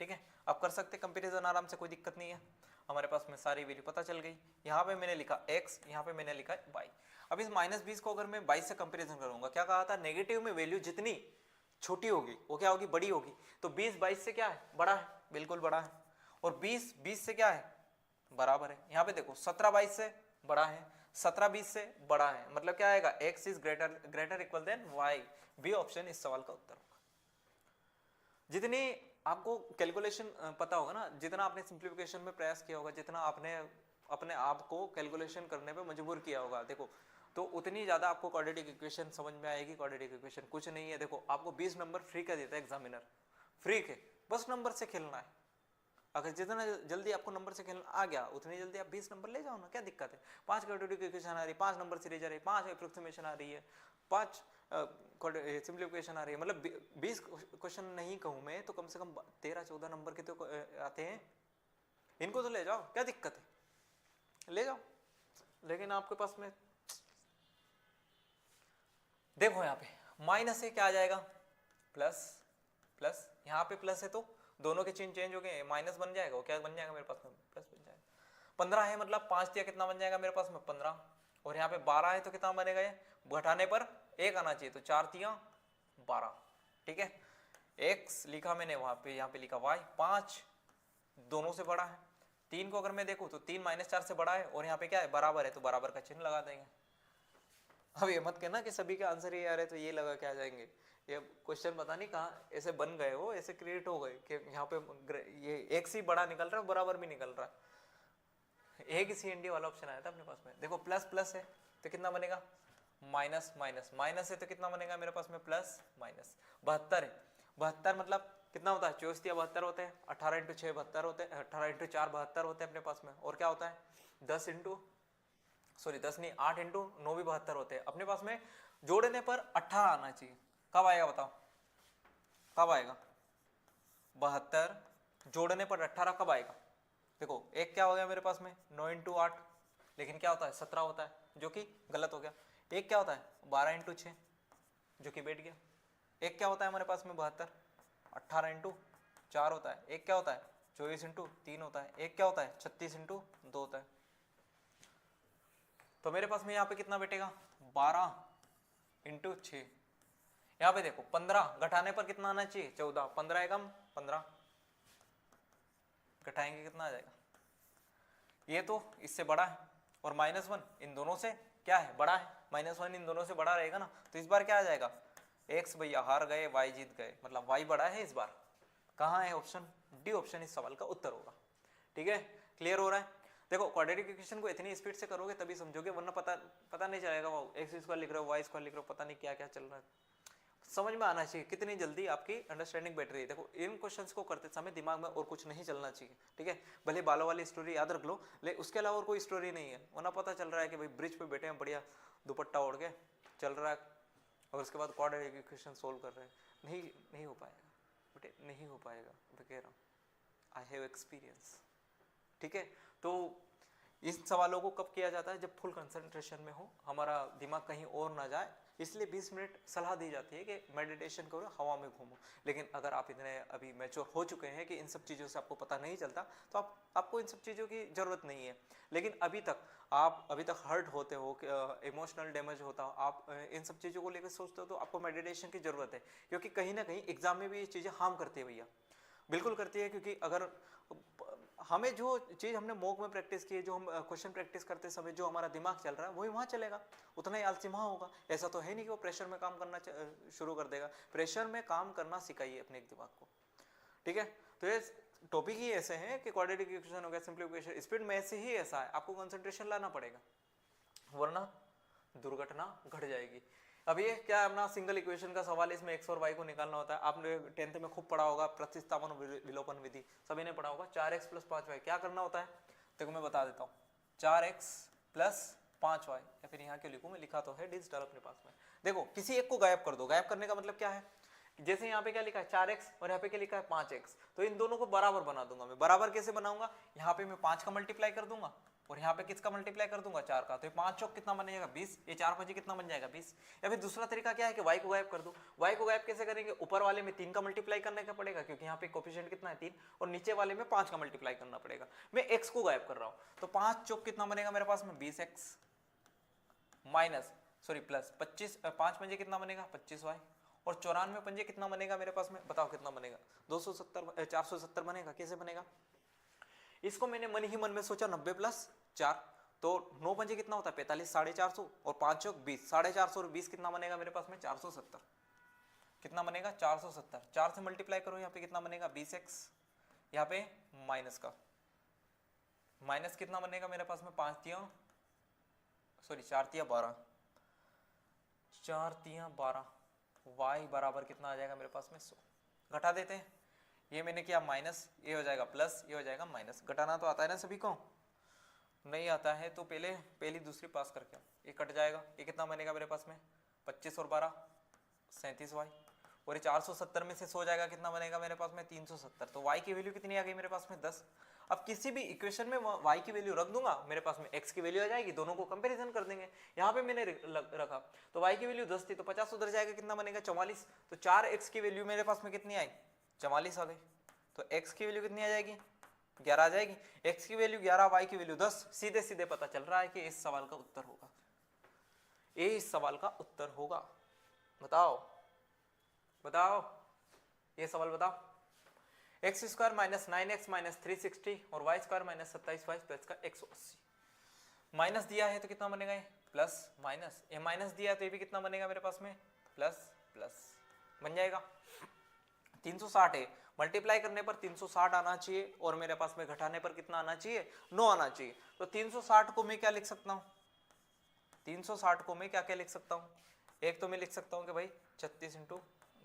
ठीक है। अब कर सकते कंपैरिजन आराम से, कोई दिक्कत नहीं है। हमारे पास में सारी वैल्यू पता चल गई। यहाँ पे मैंने लिखा x, यहाँ पे मैंने लिखा y। अब इस -20 को अगर मैं 22 से कंपैरिजन करूंगा, क्या कहा था नेगेटिव में वैल्यू जितनी छोटी होगी वो क्या होगी बड़ी होगी। तो 20 22 से क्या है बड़ा है, बिल्कुल बड़ा है। और 20 20 से क्या है बराबर है। यहाँ पे देखो 17 22 से बड़ा है, 17 20 से बड़ा है, मतलब क्या आएगा x is greater equal than y। B option इस सवाल का उत्तर होगा। जितनी आपको कैलकुलेशन पता होगा ना, जितना आपने सिंप्लीफिकेशन में प्रयास किया होगा, जितना आपने अपने आप को कैलकुलेशन करने पे मजबूर किया होगा, देखो तो उतनी ज़्यादा आपको क्वाड्रेटिक इक्वेशन समझ में आएगी। क्वाड्रेटिक इक्वेशन कुछ नहीं है, देखो आपको 20 नंबर फ्री का देता है एग्जामिनर, फ्री के, बस नंबर से खेलना है। अगर जितना जल्दी आपको नंबर से खेलना आ गया उतनी जल्दी आप 20 नंबर ले जाओ ना, क्या दिक्कत है। 5 क्वाड्रेटिक इक्वेशन आ रही है, 5 नंबर सीरीज आ रही है, 5 अप्रोक्सीमेशन आ रही है, 5 सिंप्लीफिकेशन आ रही है, मतलब 20 क्वेश्चन नहीं कहूँ मैं तो कम से कम 13-14 नंबर के तो आते हैं। इनको तो ले जाओ, क्या दिक्कत है, ले जाओ। लेकिन आपके पास में देखो यहाँ पे माइनस है, क्या आ जाएगा प्लस प्लस, यहाँ पे प्लस है तो दोनों के चिन्ह चेंज हो गए, माइनस बन जाएगा, वो क्या बन जाएगा मेरे पास में प्लस बन जाएगा। 15 है मतलब 5 दिया कितना बन जाएगा मेरे पास में 15, और यहाँ पे 12 है तो कितना बनेगा, ये घटाने पर 1 आना चाहिए, तो 4 तिया 12, ठीक है। x लिखा मैंने वहां पे, यहाँ पे लिखा y, 5 दोनों से बड़ा है। 3 को अगर मैं देखूं तो 3 -4 से बड़ा है, और यहाँ पे क्या है बराबर है, तो बराबर का चिन्ह लगा देंगे। अब ये मत कहना कि सभी के आंसर ये आ रहे तो ये लगा के आ जाएंगे, ये क्वेश्चन पता नहीं कहाँ ऐसे बन गए, वो ऐसे क्रिएट हो गए कि यहाँ पे ये एक से बड़ा निकल रहा है, बराबर भी निकल रहा है। एक ही CND वाला ऑप्शन आया था अपने पास में। देखो प्लस प्लस है तो कितना बनेगा माइनस माइनस, माइनस है तो कितना बनेगा मेरे पास में प्लस माइनस। 72 है, 72 मतलब कितना होता है 24 या 72 होते हैं, 18 × 6 72 होते हैं, 18 × 4 72 होते हैं अपने पास में। और क्या होता है 10 नहीं 8 × 9 भी 72 होते हैं अपने पास में। जोड़ने पर 18 आना चाहिए, कब आएगा बताओ, कब आएगा 72 जोड़ने पर 18 कब आएगा। देखो एक क्या हो गया मेरे पास में 9 × 8, लेकिन क्या होता है 17 होता है, जो कि गलत हो गया। एक क्या होता है 12 × 6, जो कि बैठ गया। एक क्या होता है हमारे पास में 72, 18 × 4 होता है। एक क्या होता है 24 × 3 होता है। एक क्या होता है 36 × 2 होता है। तो मेरे पास में यहाँ पे कितना बैठेगा 12 × 6। यहाँ पे देखो 15 घटाने पर कितना आना चाहिए 14, 15 एकम 15, घटाएंगे कितना आ जाएगा, ये तो इससे बड़ा है। और -1 इन दोनों से क्या है बड़ा है, -1 इन दोनों से बड़ा रहेगा ना, तो इस बार क्या आ जाएगा x भैया हार गए, y जीत गए, मतलब y बड़ा है इस बार। कहाँ है ऑप्शन डी, ऑप्शन इस सवाल का उत्तर होगा। ठीक है, क्लियर हो रहा है। देखो क्वाड्रेटिक इक्वेशन को इतनी स्पीड से करोगे तभी समझोगे, वरना पता नहीं चलेगा, वो x² लिख रहे हो y² लिख रहे हो, पता नहीं क्या क्या चल रहा है। समझ में आना चाहिए कितनी जल्दी आपकी अंडरस्टैंडिंग बैठ रही है। देखो इन क्वेश्चंस को करते समय दिमाग में और कुछ नहीं चलना चाहिए, ठीक है। भले बालों वाली स्टोरी याद रख लो, लेकिन उसके अलावा और कोई स्टोरी नहीं है। वरना पता चल रहा है कि भाई ब्रिज पे बैठे हैं बढ़िया दुपट्टा ओढ़ के चल रहा है, और उसके बाद क्वाड्रेटिक इक्वेशन सोल्व कर रहे हैं। नहीं हो पाएगा बेटे, नहीं हो पाएगा, मैं कह रहा हूँ, आई हैव एक्सपीरियंस। ठीक है, तो इन सवालों को कब किया जाता है, जब फुल कंसंट्रेशन में हो, हमारा दिमाग कहीं और ना जाए, इसलिए 20 मिनट सलाह दी जाती है कि मेडिटेशन करो, हवा में घूमो। लेकिन अगर आप इतने अभी मैच्योर हो चुके हैं कि इन सब चीज़ों से आपको पता नहीं चलता, तो आपको इन सब चीज़ों की ज़रूरत नहीं है। लेकिन अभी तक हर्ट होते हो, इमोशनल डैमेज होता हो, आप इन सब चीज़ों को लेकर सोचते हो, तो आपको मेडिटेशन की ज़रूरत है। क्योंकि कहीं ना कहीं एग्जाम में भी ये चीज़ें हार्म करती है भैया, बिल्कुल करती है। क्योंकि अगर हमें जो चीज़ हमने मॉक में प्रैक्टिस की है, जो हम क्वेश्चन प्रैक्टिस करते समय जो हमारा दिमाग चल रहा है वही वहाँ चलेगा, उतना ही आलसी वहाँ होगा। ऐसा तो है नहीं कि वो प्रेशर में काम करना शुरू कर देगा। प्रेशर में काम करना सिखाइए अपने दिमाग को, ठीक है। तो ये टॉपिक ही ऐसे हैं कि क्वाड्रेटिक इक्वेशन हो गया, सिंप्लीफिकेशन, स्पीड में ऐसे ही ऐसा है, आपको कंसंट्रेशन लाना पड़ेगा, वरना दुर्घटना घट जाएगी। अब ये क्या है, अपना सिंगल इक्वेशन का सवाल है, इसमें x और y को निकालना होता है। आपने 10th में खूब पढ़ा होगा प्रतिस्थापन विलोपन विधि, सभी ने पढ़ा होगा। 4x + 5y क्या करना होता है, देखो मैं बता देता हूँ। 4x + 5y, या फिर यहाँ क्यों लिखूँ, मैं लिखा तो है डिजिटल अपने पास में। देखो किसी एक को गायब कर दो, गायब करने का मतलब क्या है, जैसे यहाँ पे क्या लिखा है 4x और यहाँ पे क्या लिखा है 5x, तो इन दोनों को बराबर बना दूंगा मैं। बराबर कैसे बनाऊंगा, यहाँ पे मैं 5 का मल्टीप्लाई कर दूंगा और यहाँ पे किसका मल्टीप्लाई कर दूंगा, 4 का। तो ये 5 चौक कितना बन जाएगा 20, ये 4 5 कितना बन जाएगा 20। या फिर दूसरा तरीका क्या है कि y को गायब कर दूं। y को गायब कैसे करेंगे, ऊपर वाले में 3 का मल्टीप्लाई करने का पड़ेगा, क्योंकि यहाँ पे कोफिशिएंट कितना है 3, और नीचे वाले में 5 का मल्टीप्लाई करना पड़ेगा। मैं x को गायब कर रहा हूँ, तो 5 चौक कितना बनेगा मेरे पास में 20x माइनस प्लस 25, 5 पंजे कितना बनेगा 25y, और 94 पंजे कितना बनेगा मेरे पास में, बताओ कितना बनेगा 470 बनेगा। कैसे बनेगा, इसको मैंने मन ही मन में सोचा 90 + 4, तो 9 पंजे कितना होता है 45, 450, और 5 चौक 20, 450 और 20 कितना बनेगा मेरे पास में 470, कितना बनेगा 470। 4 से मल्टीप्लाई करो, यहाँ पे कितना बनेगा 20x, यहाँ पे माइनस का माइनस कितना बनेगा मेरे पास में 4 तिया 12, 4 तिया 12, y बराबर कितना आ जाएगा मेरे पास में 100। घटा देते हैं, ये मैंने किया माइनस, ये हो जाएगा प्लस, ये हो जाएगा माइनस। घटाना तो आता है ना सभी को, नहीं आता है तो पहली दूसरी पास करके ये कट जाएगा। ये कितना बनेगा मेरे पास में 25 और 12 37y, और ये 470 में से 100 जाएगा, कितना बनेगा मेरे पास में 370। तो y की वैल्यू कितनी आ गई मेरे पास में 10। अब किसी भी इक्वेशन में y की वैल्यू रख दूंगा, मेरे पास में x की वैल्यू आ जाएगी, दोनों को कंपैरिजन कर देंगे। यहाँ पे मैंने रखा तो y की वैल्यू 10 थी, तो 50 उधर जाएगा, कितना बनेगा 44। तो 4x की वैल्यू मेरे पास में कितनी आई 44 आ गई, तो x की वैल्यू कितनी आ जाएगी 11 आ जाएगी। x की वैल्यू 11, y की वैल्यू 10, सीधे सीधे पता चल रहा है कि इस सवाल का उत्तर होगा, ये इस सवाल का उत्तर होगा। बताओ ये सवाल बताओ। x² - 9x - 360 और y² - 27y प्लस का 180। माइनस दिया है तो कितना बनेगा ये प्लस माइनस, ये माइनस दिया है तो ये भी कितना बनेगा मेरे पास में प्लस प्लस बन जाएगा। 360 है, मल्टीप्लाई करने पर 360 आना चाहिए, और मेरे पास में घटाने पर कितना आना चाहिए 9 आना चाहिए। तो 360 को मैं क्या लिख सकता हूँ, 360 को मैं क्या क्या लिख सकता हूँ, एक तो मैं लिख सकता हूँ कि भाई 36 ×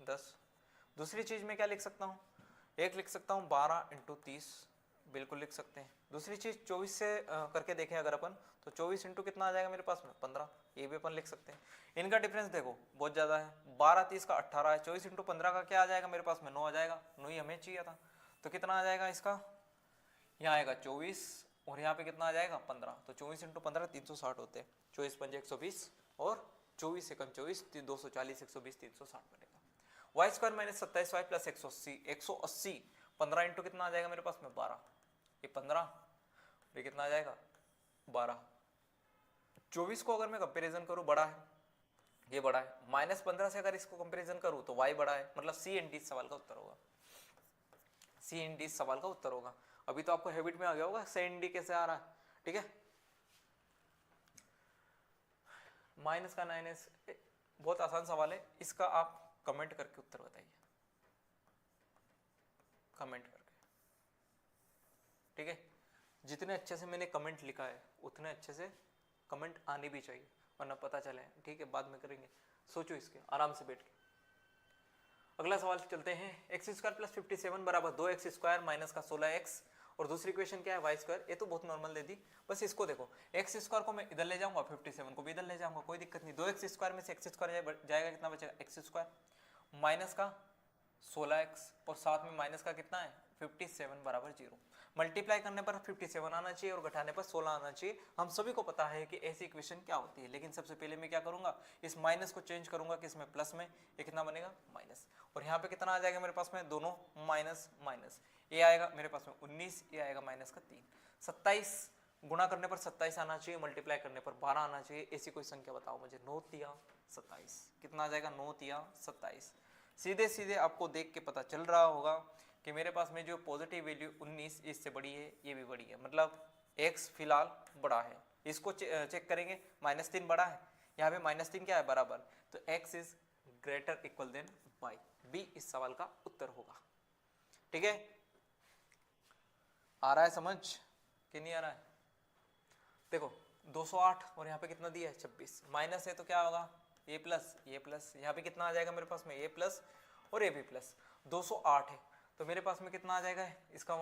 10, दूसरी चीज में क्या लिख सकता हूँ, एक लिख सकता हूँ 12 × 30, बिल्कुल लिख सकते हैं। दूसरी चीज 24 से करके देखें अगर अपन, तो 24 × कितना आ जाएगा मेरे पास में 15, ये भी अपन लिख सकते हैं। इनका डिफरेंस देखो बहुत ज्यादा है, 12 30 का 18 है, 24 × 15 का क्या आ जाएगा मेरे पास में 9 आ जाएगा, 9 ही हमें चाहिए था। तो कितना आ जाएगा इसका, यहाँ आएगा 24 और यहाँ पे कितना आ जाएगा 15, तो 24 × 15 360 होते हैं, 24 पंजे 120 और 24 एकम 24 240 120 360 बनेगा। y² - 27y प्लस 180 15 × कितना आ जाएगा मेरे पास में 12, ये 15, ये कितना आ जाएगा 12। 24 को अगर मैं कंपैरिजन करूं बड़ा है, ये बड़ा है, -15 से अगर इसको कंपैरिजन करूं तो y बड़ा है, मतलब C एंड D इस सवाल का उत्तर होगा, C एंड D इस सवाल का उत्तर होगा। अभी तो आपको हैबिट में आ गया होगा C एंड D कैसे आ रहा है, ठीक है। माइनस का 9s बहुत आसान सवाल है, इसका आप कमेंट करके उत्तर बताइए, कमेंट करके, ठीक है। जितने अच्छे से मैंने कमेंट लिखा है उतने अच्छे से कमेंट आने भी चाहिए, वरना पता चले, ठीक है, बाद में करेंगे, सोचो इसके आराम से बैठ के। अगला सवाल चलते हैं, x² + 57 बराबर 2x² माइनस का 16x, और दूसरी इक्वेशन क्या है y², ये तो बहुत नॉर्मल दे दी, बस इसको देखो, x² को मैं इधर ले जाऊंगा, 57 को भी इधर ले जाऊंगा, कोई दिक्कत नहीं। 2x² में से x² जाएगा, कितना बचेगा x² माइनस का 16x और साथ में माइनस का कितना है 57 बराबर 0। मल्टीप्लाई करने पर 57 आना चाहिए और घटाने पर 16 आना चाहिए। हम सभी को पता है कि ऐसी इक्वेशन क्या होती है, लेकिन सबसे पहले मैं क्या करूंगा, इस माइनस को चेंज करूंगा किसमें, प्लस में। ये कितना बनेगा माइनस, और यहाँ पे कितना आ जाएगा मेरे पास में, दोनों माइनस माइनस। ये आएगा मेरे पास में 19, ये आएगा माइनस का 3। 27 गुणा करने पर 27 आना चाहिए, मल्टीप्लाई करने पर 12 आना चाहिए। ऐसी कोई संख्या बताओ मुझे। 9 तिया 27, कितना आ जाएगा 9 तिया 27। सीधे सीधे आपको देख के पता चल रहा होगा कि मेरे पास में जो पॉजिटिव वैल्यू 19 इससे बड़ी है, ये भी बड़ी है, मतलब x फिलहाल बड़ा है। इसको चेक करेंगे, -3 बड़ा है, यहाँ पे -3 क्या है बराबर, तो x is greater equal than y। B इस सवाल का उत्तर होगा। ठीक है, आ रहा है समझ कि नहीं आ रहा है? देखो 208 और यहाँ पे कितना दिया है 26, माइनस है तो क्या होगा a प्लस, यहाँ पे कितना आ जाएगा मेरे पास में a प्लस और a b प्लस। 208 है तो मेरे पास में कितना आ जाएगा, इसका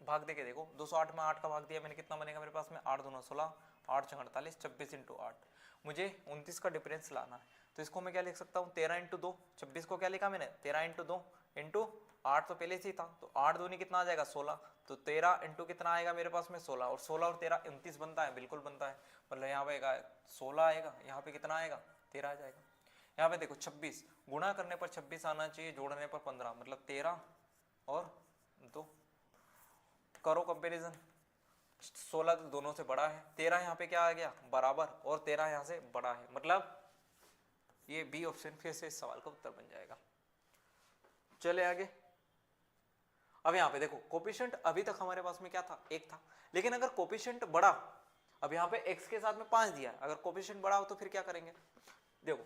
भाग दे के देखो, 208 में 8 का भाग दिया मैंने, कितना बनेगा मेरे पास में, 8 दूना 16, 8 छंग 48, 26 इंटू 8। मुझे 29 का डिफरेंस लाना है, तो इसको मैं क्या लिख सकता हूँ, 13 इंटू 2। 26 को क्या लिखा मैंने, 13 इंटू 2 इंटू 8 तो पहले से ही था, तो 8 दूनी कितना आ जाएगा 16, तो 13 इंटू कितना आएगा मेरे पास में 16, और 16 और 13 29 बनता है, बिल्कुल बनता है। मतलब यहाँ पे 16 आएगा, यहाँ पे कितना आएगा 13 आ जाएगा। यहाँ पे देखो 26 गुणा करने पर 26 आना चाहिए, जोड़ने पर 15, मतलब 13 और 2। करो कंपैरिजन, 16 तो दोनों से बड़ा है, 13 यहाँ पे क्या आ गया बराबर, और 13 यहाँ से बड़ा है, मतलब ये बी ऑप्शन फिर से इस सवाल का उत्तर बन जाएगा। चले आगे। अब यहाँ पे देखो कोफिशिएंट अभी तक हमारे पास में क्या था, 1 था, लेकिन अगर कोफिशिएंट बढ़ा, अब यहाँ पे x के साथ में 5 दिया, अगर कोफिशिएंट बढ़ा हो तो फिर क्या करेंगे, देखो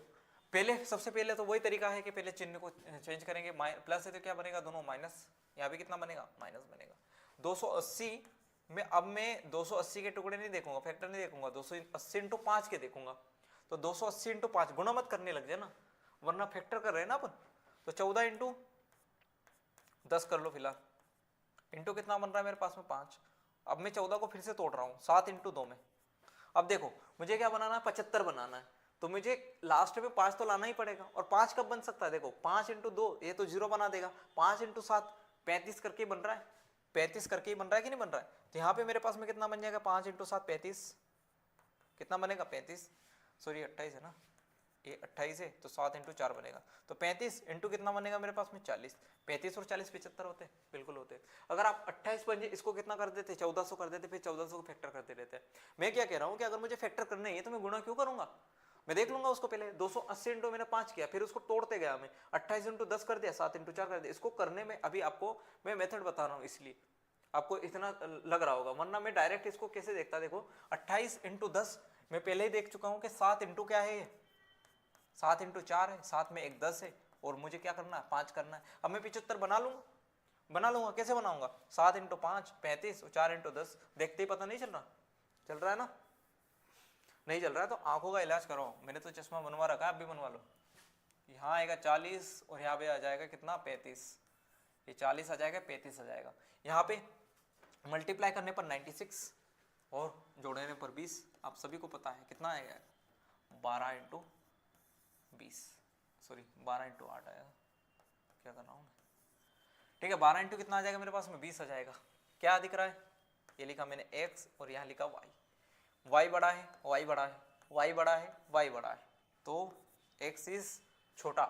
पहले सबसे पहले तो वही तरीका है कि पहले चिन्ह को चेंज करेंगे, प्लस है तो क्या बनेगा दोनों माइनस, यहाँ पे कितना बनेगा माइनस बनेगा। 280 में अब मैं 280 के टुकड़े नहीं देखूंगा, फैक्टर नहीं देखूंगा, 280 इंटू 5 के देखूंगा, तो 280 इंटू 5 गुणा मत करने लग जाए ना, वरना फैक्टर कर रहे हैं ना अपन, तो 14 इंटू 10 कर लो फिलहाल, इंटू कितना बन रहा है मेरे पास में 5। अब मैं 14 को फिर से तोड़ रहा हूँ 7 इंटू 2 में। अब देखो मुझे क्या बनाना है, 75 बनाना है, तो मुझे लास्ट में 5 तो लाना ही पड़ेगा, और 5 कब बन सकता है, देखो 5 इंटू 2 ये तो 0 बना देगा, 5 इंटू 7 35 करके बन रहा है, 35 करके ही बन रहा है कि नहीं बन रहा है, तो यहाँ पे मेरे पास में कितना बन जाएगा, 5 इंटू 7 35, कितना बनेगा 35, सॉरी 28 है ना, ये 28 है तो 7 इंटू 4 बनेगा, तो 35 इंटू कितना बनेगा मेरे पास में 40, 35 और 40 75 होते हैं, बिल्कुल होते हैं। अगर आप 28 बन जाए, इसको कितना कर देते 1400 कर देते, फिर 1400 को फैक्टर करते रहते हैं। मैं क्या कह रहा हूँ कि अगर मुझे फैक्टर करने है तो मैं गुणा क्यों करूंगा, मैं देख लूंगा उसको पहले। 280 इंटू मैंने 5 किया, फिर उसको तोड़ते गया मैं, 28 इंटू 10 कर दिया, 7 इंटू 4 कर दिया। इसको करने में अभी आपको मैं मेथड बता रहा हूँ, इसलिए आपको इतना लग रहा होगा, वरना मैं डायरेक्ट इसको कैसे देखता, देखो 28 इंटू 10 मैं पहले ही देख चुका हूँ कि 7 इंटू क्या है, 7 इंटू 4 है, 7 में एक 10 है, और मुझे क्या करना है 5 करना है। अब मैं 75 बना लूंगा, कैसे बनाऊंगा, 7 इंटू 5 35 और 4 इंटू 10, देखते ही पता नहीं चल रहा है ना, नहीं चल रहा है तो आंखों का इलाज करो, मैंने तो चश्मा बनवा रखा है, आप भी बनवा लो। यहाँ आएगा 40 और यहाँ पे आ जाएगा कितना 35, ये 40 आ जाएगा 35 आ जाएगा। यहाँ पे मल्टीप्लाई करने पर 96 और जोड़ने पर 20, आप सभी को पता है कितना आएगा 12 इंटू 20, सॉरी 12 इंटू 8 आएगा, क्या कर रहा हूँ, ठीक है 12 इंटू कितना आ जाएगा मेरे पास में 20 आ जाएगा। क्या दिख रहा है, ये लिखा मैंने x और यहाँ लिखा y बड़ा है, y बड़ा है, y बड़ा है, y बड़ा है, तो x इज छोटा,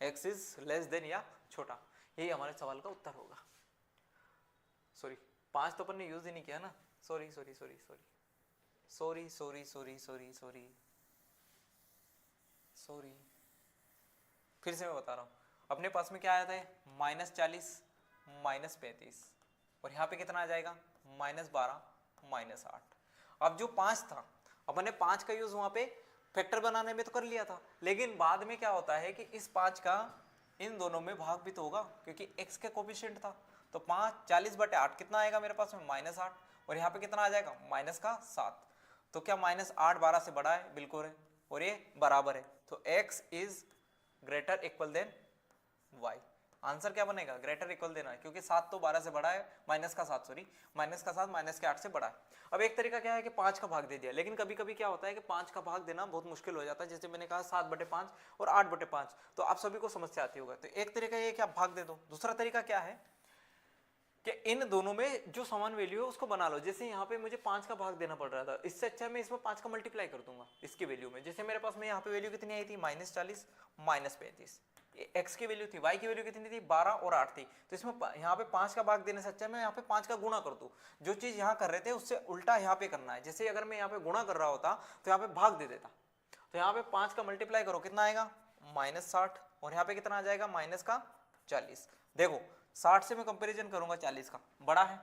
x इज लेस देन या छोटा, यही हमारे सवाल का उत्तर होगा। सॉरी 5 तो अपन ने यूज ही नहीं किया ना, sorry sorry sorry sorry sorry sorry sorry sorry sorry sorry, फिर से मैं बता रहा हूँ, अपने पास में क्या आया था -40 -35, और यहाँ पे कितना आ जाएगा -12 -8। अब जो 5 था, अपन ने 5 का यूज वहां पे फैक्टर बनाने में तो कर लिया था, लेकिन बाद में क्या होता है कि इस 5 का इन दोनों में भाग भी तो होगा, क्योंकि x के कोफिशिएंट था, तो 5 40/8 कितना आएगा मेरे पास में -8, और यहाँ पे कितना आ जाएगा -7, तो क्या -8 12 से बड़ा है, बिल्कुल है, और ये बराबर है, तो x is greater equal than y, answer क्या बनेगा, ग्रेटर इक्वल देना है, क्योंकि 7 तो 12 से बड़ा है, माइनस का 7 माइनस के 8 से बड़ा है। अब एक तरीका क्या है कि 5 का भाग दे दिया, लेकिन कभी कभी क्या होता है कि 5 का भाग देना बहुत मुश्किल हो जाता है, जैसे मैंने कहा 7/5 और 8/5, तो आप सभी को समस्या आती होगा। तो एक तरीका ये कि आप भाग दे दो। दूसरा तरीका क्या है कि इन दोनों में जो समान वैल्यू है उसको बना लो। जैसे यहाँ पे मुझे 5 का भाग देना पड़ रहा था, इससे अच्छा मैं इसमें 5 का मल्टीप्लाई कर दूंगा इसकी वैल्यू में। जैसे मेरे पास में यहाँ पे वैल्यू कितनी आई थी, -40 -35, x की वैल्यू थी, y की वैल्यू कितनी थी, 12 और 8 थी। तो इसमें यहाँ पे 5 का भाग देने से अच्छा मैं यहाँ पे 5 का गुणा कर दूं। जो चीज यहाँ कर रहे थे उससे उल्टा यहाँ पे करना है। जैसे अगर मैं यहाँ पे गुणा कर रहा होता तो यहाँ पे भाग दे देता। तो यहाँ पे 5 का मल्टीप्लाई करो, कितना आएगा, -60, और यहाँ पे कितना आ जाएगा, -40। देखो 60 से मैं कंपैरिजन करूंगा 40 का, बड़ा है,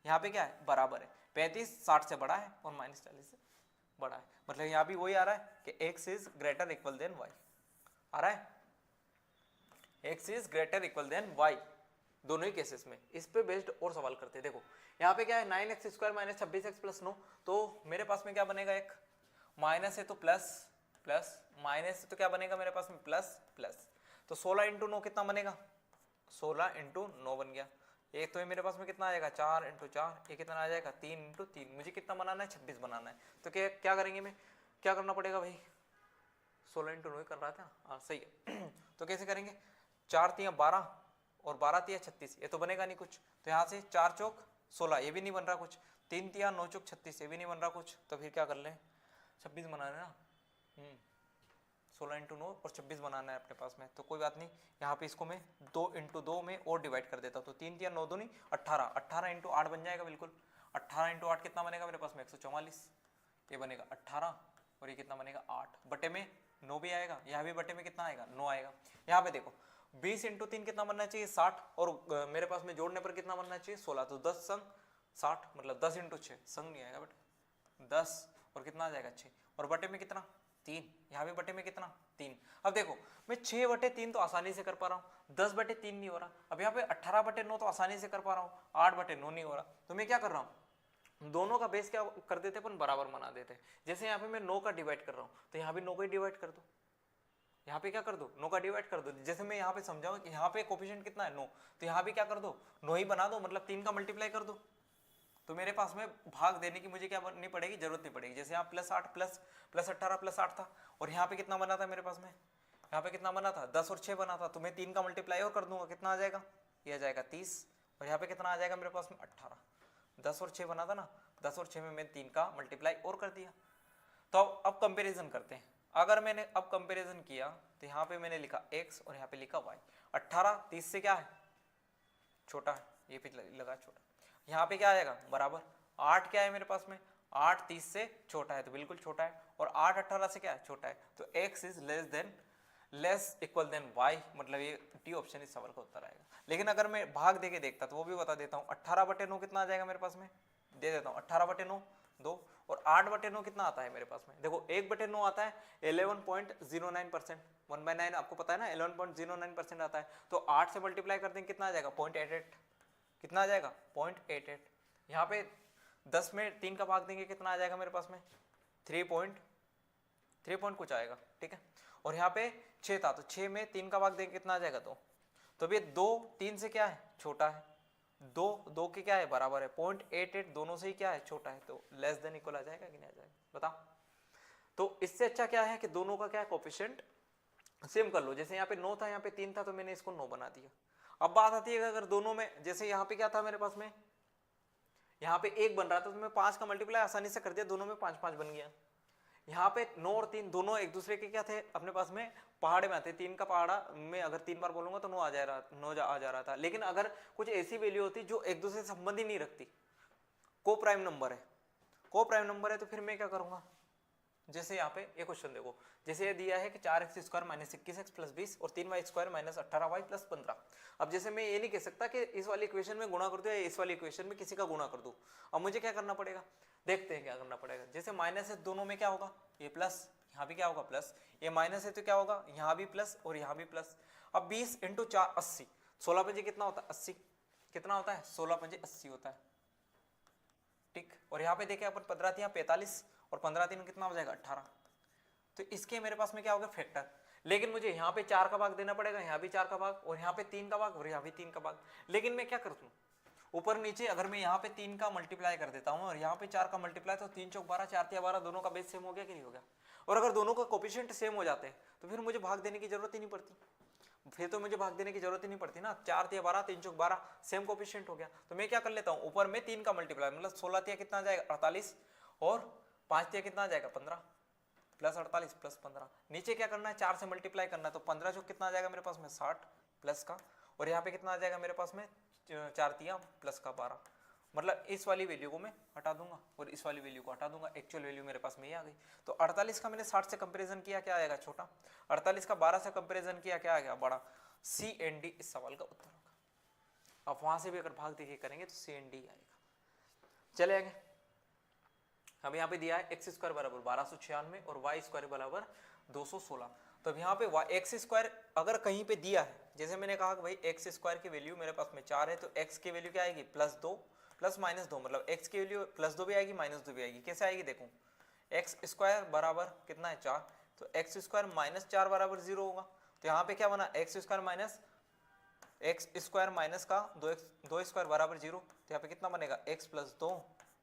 यहाँ पे क्या है, बराबर है। 35 60 से बड़ा है और -40 से बड़ा है, मतलब यहाँ भी वही आ रहा है कि x is greater equal than y आ रहा है, x is greater equal than y दोनों ही केसेस में। इस पे बेस्ड और सवाल करते हैं। देखो यहाँ पे क्या है, 9x square minus 26x plus 9, तो मेरे पास में क्या बनेगा, एक माइनस है तो प्लस प्लस, माइनस है तो क्या बनेगा मेरे पास में, प्लस प्लस। तो 16 इंटू 9 कितना बनेगा, 16 इंटू 9 बन गया। एक तो ये मेरे पास में कितना आ जाएगा, 4 इंटू 4, ये कितना आ जाएगा, 3 इंटू 3। मुझे कितना बनाना है, 26 बनाना है। तो क्या करेंगे, में क्या करना पड़ेगा भाई, 16 इंटू 9 कर रहा था, हाँ सही है। तो कैसे करेंगे, 4 तिया 12 और 12 तिया 36, ये तो बनेगा नहीं कुछ। तो यहाँ से 4 चौक 16, ये भी नहीं बन रहा कुछ। 3 तिया 9 चौक 36, ये भी नहीं बन रहा कुछ। तो फिर क्या कर लें, 26 बनाना है ना, 16 इंटू 9 और 26 बनाना है अपने पास में। तो कोई बात नहीं, यहाँ पे इसको मैं 2 इंटू 2 में और डिवाइड कर देता हूँ। तो 3 तिया 9 दूनी 18, 18 इंटू 8 बन जाएगा बिल्कुल। 18 इंटू 8 कितना बनेगा मेरे पास में, 144, ये बनेगा 18, और ये कितना बनेगा 8, बटे में 9 भी आएगा, यहाँ भी बटे में कितना आएगा, 9 आएगा। यहाँ पे देखो 20 इंटू 3 कितना बनना चाहिए, 60, और मेरे पास में जोड़ने पर कितना बनना चाहिए, 16। तो 10 संग 60, मतलब 10 इंटू 6, संग नहीं आएगा बेटा, 10 और कितना आ जाएगा 6, और बटे में कितना 3, यहाँ भी बटे में कितना 3। अब देखो मैं 6/3 तो आसानी से कर पा रहा हूँ, 10/3 नहीं हो रहा। अब यहाँ पे 18/9 तो आसानी से कर पा रहा हूँ, 8/9 नहीं हो रहा। तो मैं क्या कर रहा हूँ, दोनों का बेस क्या कर देते अपन, बराबर बना देते। जैसे यहाँ पे मैं 9 का डिवाइड कर रहा हूँ, तो यहाँ भी 9 का ही डिवाइड कर दो, यहाँ पे क्या कर दो, 9 का डिवाइड कर दो। जैसे मैं यहाँ पे समझाऊँ कि यहाँ पे कोफिशिएंट कितना है 9, तो यहाँ भी क्या कर दो, 9 ही बना दो, मतलब 3 का मल्टीप्लाई कर दो। तो मेरे पास में भाग देने की मुझे क्या नहीं पड़ेगी, जरूरत नहीं पड़ेगी। जैसे यहाँ +8 प्लस 18 +8 था, और यहाँ पे कितना बना था मेरे पास में, यहाँ पे कितना बना था, 10 और 6 बना था। तो मैं 3 का मल्टीप्लाई और कर दूंगा, कितना आ जाएगा, ये आ जाएगा 30, और यहाँ पे कितना आ जाएगा मेरे पास में 18। 10 और 6 बना था ना, 10 और 6 में मैं 3 का मल्टीप्लाई और कर दिया। तो अब कंपेरिजन करते हैं। अगर मैंने अब कंपेरिजन किया तो यहाँ पे मैंने लिखा x और यहाँ पे लिखा y। 18 30 से क्या है, छोटा है, ये पे लगा छोटा। यहाँ पे क्या आएगा, बराबर। 8 क्या है मेरे पास में, 8 30 से छोटा है, तो बिल्कुल छोटा है। और 8 18 से क्या है, छोटा है। तो x is less equal than y, मतलब ये डी ऑप्शन इस सवाल का उत्तर आएगा। लेकिन अगर मैं भाग देके देखता तो वो भी बता देता हूँ। 18/9 कितना आ जाएगा मेरे पास में, दे देता हूँ। 18/9 2, और 8/9 कितना आता है मेरे पास में, देखो 1/9 आता है 11.09%, 1/9 आपको पता है ना, 11.09% आता है। तो 8 से मल्टीप्लाई कर देंगे, कितना आ जाएगा, 0.88, कितना आ जाएगा, 0.88। यहाँ पे 10 में 3 का भाग देंगे, कितना आ जाएगा मेरे पास में, 3 पॉइंट कुछ आएगा, ठीक है। और यहाँ पे 6 था, तो 6 में 3 का भाग देंगे, कितना आ जाएगा 2। तो ये 2 3 से क्या है, छोटा है। 2 के क्या है, बराबर है। 0.88 दोनों से ही क्या है, छोटा है। तो लेस देन इक्वल आ जाएगा कि नहीं आ जाएगा, बताओ। तो इससे अच्छा क्या है कि दोनों का क्या है, कोफिशिएंट सेम कर लो। जैसे यहाँ पे 9 था, यहाँ पे 3 था, तो मैंने इसको 9 बना दिया। अब बात आती है अगर दोनों में, जैसे यहाँ पे क्या था मेरे पास में, यहाँ पे 1 बन रहा था, तो मैं 5 का मल्टीप्लाई आसानी से कर दिया, दोनों में 5 5 बन गया। यहाँ पे 9 और 3 दोनों एक दूसरे के क्या थे, अपने पास में पहाड़े में आते। 3 का पहाड़ा में अगर 3 बार बोलूंगा तो 9 आ जा रहा था। लेकिन अगर कुछ ऐसी वैल्यू होती जो एक दूसरे से संबंध ही नहीं रखती, को प्राइम नंबर है, तो फिर मैं क्या करूंगा, जैसे यहाँ पे ये क्वेश्चन देखो, जैसे ये दिया है कि 4x square minus 21x plus 20 और 3y square minus 18y plus 15। अब जैसे मैं ये नहीं कह सकता कि इस वाली इक्वेशन में गुणा कर दूं या इस वाली इक्वेशन में किसी का गुणा कर दूं। अब मुझे क्या करना पड़ेगा, देखते हैं क्या करना पड़ेगा। जैसे माइनस है, दोनों में क्या होगा, ये प्लस, यहाँ भी क्या होगा प्लस, ये माइनस है तो क्या होगा, यहाँ भी प्लस और यहाँ भी प्लस। अब 20 इंटू 4 80, 16 पंजे कितना होता है 80, कितना होता है 16 पंजे 80 होता है, ठीक। और यहाँ पे देखें अपन 15 3 45 और 15 3 कितना हो जाएगा 18। तो इसके मेरे पास में क्या होगा फैक्टर। लेकिन मुझे यहाँ पे 4 का भाग देना पड़ेगा, यहाँ भी 4 का भाग, और यहाँ पे 3 का भाग, और यहाँ भी 3 का भाग। लेकिन मैं क्या करता हूँ, ऊपर नीचे अगर मैं यहाँ पे 3 का मल्टीप्लाई कर देता हूँ और यहाँ पे 4 का मल्टीप्लाई, तो 3 चौक 12, 4 तिया 12, दोनों का बेस सेम हो गया कि नहीं हो गया? और अगर दोनों का कोफिशिएंट सेम हो जाते हैं तो फिर मुझे भाग देने की जरूरत ही नहीं पड़ती, फिर तो मुझे भाग देने की जरूरत ही नहीं पड़ती ना। 4 तिया 12, 3 चौक 12, सेम कोफिशिएंट हो गया। तो मैं क्या कर लेता हूँ, ऊपर में 3 का मल्टीप्लाई, मतलब 16 तिया कितना आ जाएगा 48, और 5 तिया कितना आ जाएगा 15, प्लस 48 प्लस 15। नीचे क्या करना है, 4 से मल्टीप्लाई करना है, तो 15 चौक कितना आ जाएगा मेरे पास में 60 प्लस का, और यहाँ पे कितना आ जाएगा मेरे पास में 4 तिया प्लस का 12। मतलब इस वाली वैल्यू को मैं हटा दूंगा और इस वाली वैल्यू को हटा दूंगा, एक्चुअल वैल्यू मेरे पास में ये आ गई। तो 48 का मैंने 60 से कंपैरिजन किया, क्या आएगा छोटा, 48 का 12 से कंपैरिजन किया, क्या आ गया बड़ा। सी एंड डी इस सवाल का उत्तर होगा। अब वहां से भी अगर भाग देखिए करेंगे तो सी एंड डी आएगा। चले आगे, हम यहाँ पे दिया है एक्स स्क्वायर बराबर 1296 और वाई स्क्वायर बराबर 216। तो अब यहाँ पे एक्स स्क्वायर अगर कहीं पे दिया है, जैसे मैंने कहा कि भाई एक्स स्क्वायर की वैल्यू मेरे पास में 4 है, तो एक्स की वैल्यू क्या आएगी +2 प्लस -2, मतलब एक्स की वैल्यू +2 भी आएगी -2 भी आएगी। कैसे आएगी देखो, एक्स स्क्वायर बराबर कितना है 4, तो एक्स स्क्वायर -4 बराबर 0 होगा। तो यहाँ पे क्या बना, एक्स स्क्वायर माइनस का 2 स्क्वायर बराबर 0, तो यहाँ पे कितना बनेगा x + 2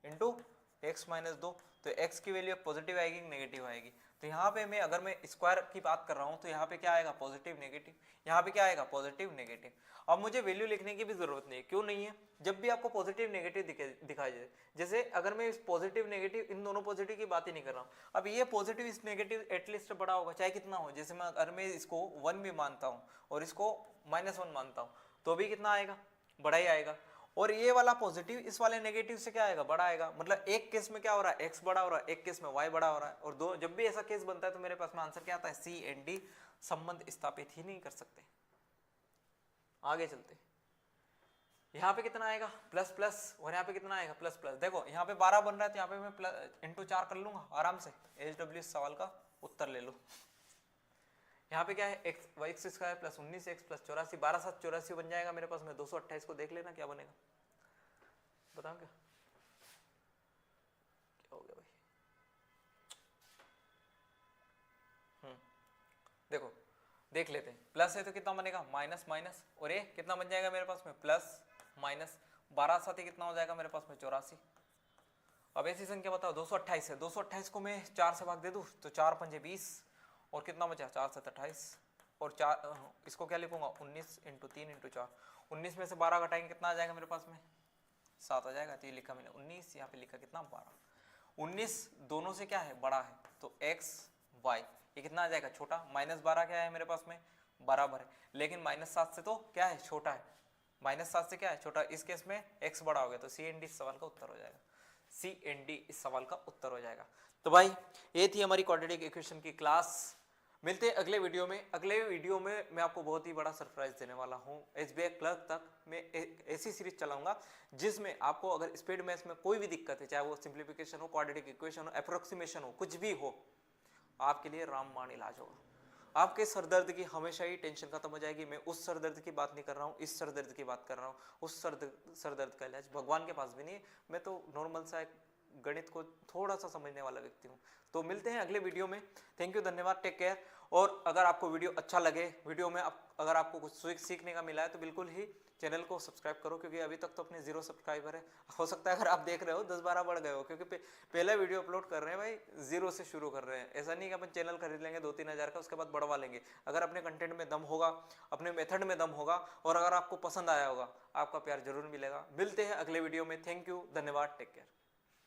इंटू एक्स -2। तो x की वैल्यू पॉजिटिव आएगी नेगेटिव आएगी। तो यहाँ पे मैं अगर मैं स्क्वायर की बात कर रहा हूँ तो यहाँ पे क्या आएगा पॉजिटिव नेगेटिव, यहाँ पे क्या आएगा पॉजिटिव नेगेटिव। अब मुझे वैल्यू लिखने की भी जरूरत नहीं है, क्यों नहीं है, जब भी आपको पॉजिटिव नेगेटिव दिखाई दे, जैसे अगर मैं इस पॉजिटिव नेगेटिव इन दोनों पॉजिटिव की बात ही नहीं कर रहा हूँ, अब ये पॉजिटिव इस नेगेटिव एटलीस्ट बड़ा होगा चाहे कितना हो। जैसे मैं अगर मैं इसको 1 भी मानता हूँ और इसको -1 मानता हूँ तो भी कितना आएगा, बड़ा ही आएगा। और ये वाला पॉजिटिव इस वाले नेगेटिव से क्या आएगा, बड़ा आएगा। मतलब एक केस में क्या हो रहा है, x बड़ा हो रहा है, एक केस में y बड़ा हो रहा है। और दो जब भी ऐसा केस बनता है तो मेरे पास में आंसर क्या आता है, सी एंड डी संबंध स्थापित ही नहीं कर सकते। आगे चलते, यहाँ पे कितना आएगा प्लस प्लस, और यहाँ पे कितना आएगा प्लस प्लस। देखो यहाँ पे 12 बन रहा है तो यहाँ पे मैं +4 कर लूंगा आराम से, HW सवाल का उत्तर ले लो। यहाँ पे क्या है x square plus 19x plus 84, 12 7 84 बन जाएगा मेरे पास में। 228 को देख लेना क्या बनेगा, बताओ क्या हो गया भाई। देखो देख लेते हैं, प्लस है तो कितना बनेगा माइनस माइनस, और ये कितना बन जाएगा मेरे पास में प्लस माइनस, 12 7 कितना हो जाएगा मेरे पास में 84। अब ऐसी संख्या बताओ 228 है, 228 को मैं 4 से भाग दे दूं तो 4 पंजे 20, और कितना बचा 4 7 28, और 4 इसको क्या लिखूंगा 19 × 3 × 4। 19 में से 12 घटाएंगे कितना आ जाएगा मेरे पास में 7 आ जाएगा। तो ये लिखा मैंने 19, यहाँ पे लिखा कितना 12। 19 दोनों से क्या है बड़ा है, तो x y ये कितना आ जाएगा छोटा। -12 क्या है मेरे पास में बराबर है, लेकिन -7 से तो क्या है छोटा है, -7 से क्या है छोटा। इस केस में x बड़ा हो गया, तो सी एंड डी इस सवाल का उत्तर हो जाएगा, सी एंड डी इस सवाल का उत्तर हो जाएगा। तो भाई ये थी हमारी क्वाड्रेटिक इक्वेशन की क्लास। मिलते हैं अगले वीडियो में। अगले वीडियो में मैं आपको बहुत ही बड़ा सरप्राइज देने वाला हूँ। SBI क्लर्क तक मैं ऐसी सीरीज चलाऊंगा जिसमें आपको अगर स्पीड मैथ्स में कोई भी दिक्कत है, चाहे वो सिंप्लीफिकेशन हो, क्वाड्रेटिक इक्वेशन हो, अप्रोक्सीमेशन हो, कुछ भी हो, आपके लिए रामबाण इलाज होगा। आपके सर दर्द की हमेशा ही टेंशन खत्म हो जाएगी। मैं उस सर दर्द की बात नहीं कर रहा हूँ, इस सर दर्द की बात कर रहा हूँ। उस सर दर्द का इलाज भगवान के पास भी नहीं है। मैं तो नॉर्मल सा एक गणित को थोड़ा सा समझने वाला व्यक्ति हूँ। तो मिलते हैं अगले वीडियो में। थैंक यू, धन्यवाद, टेक केयर। और अगर आपको वीडियो अच्छा लगे, वीडियो में अगर आपको कुछ सीखने का मिला है तो बिल्कुल ही चैनल को सब्सक्राइब करो, क्योंकि अभी तक तो अपने 0 सब्सक्राइबर है। हो सकता है अगर आप देख रहे हो 10-12 बढ़ गए हो, क्योंकि पहला वीडियो अपलोड कर रहे हैं भाई, 0 से शुरू कर रहे हैं। ऐसा नहीं कि अपन चैनल खरीद लेंगे 2-3 हज़ार का, उसके बाद बढ़वा लेंगे। अगर अपने कंटेंट में दम होगा, अपने मेथड में दम होगा, और अगर आपको पसंद आया होगा, आपका प्यार जरूर मिलेगा। मिलते हैं अगले वीडियो में। थैंक यू, धन्यवाद, टेक केयर।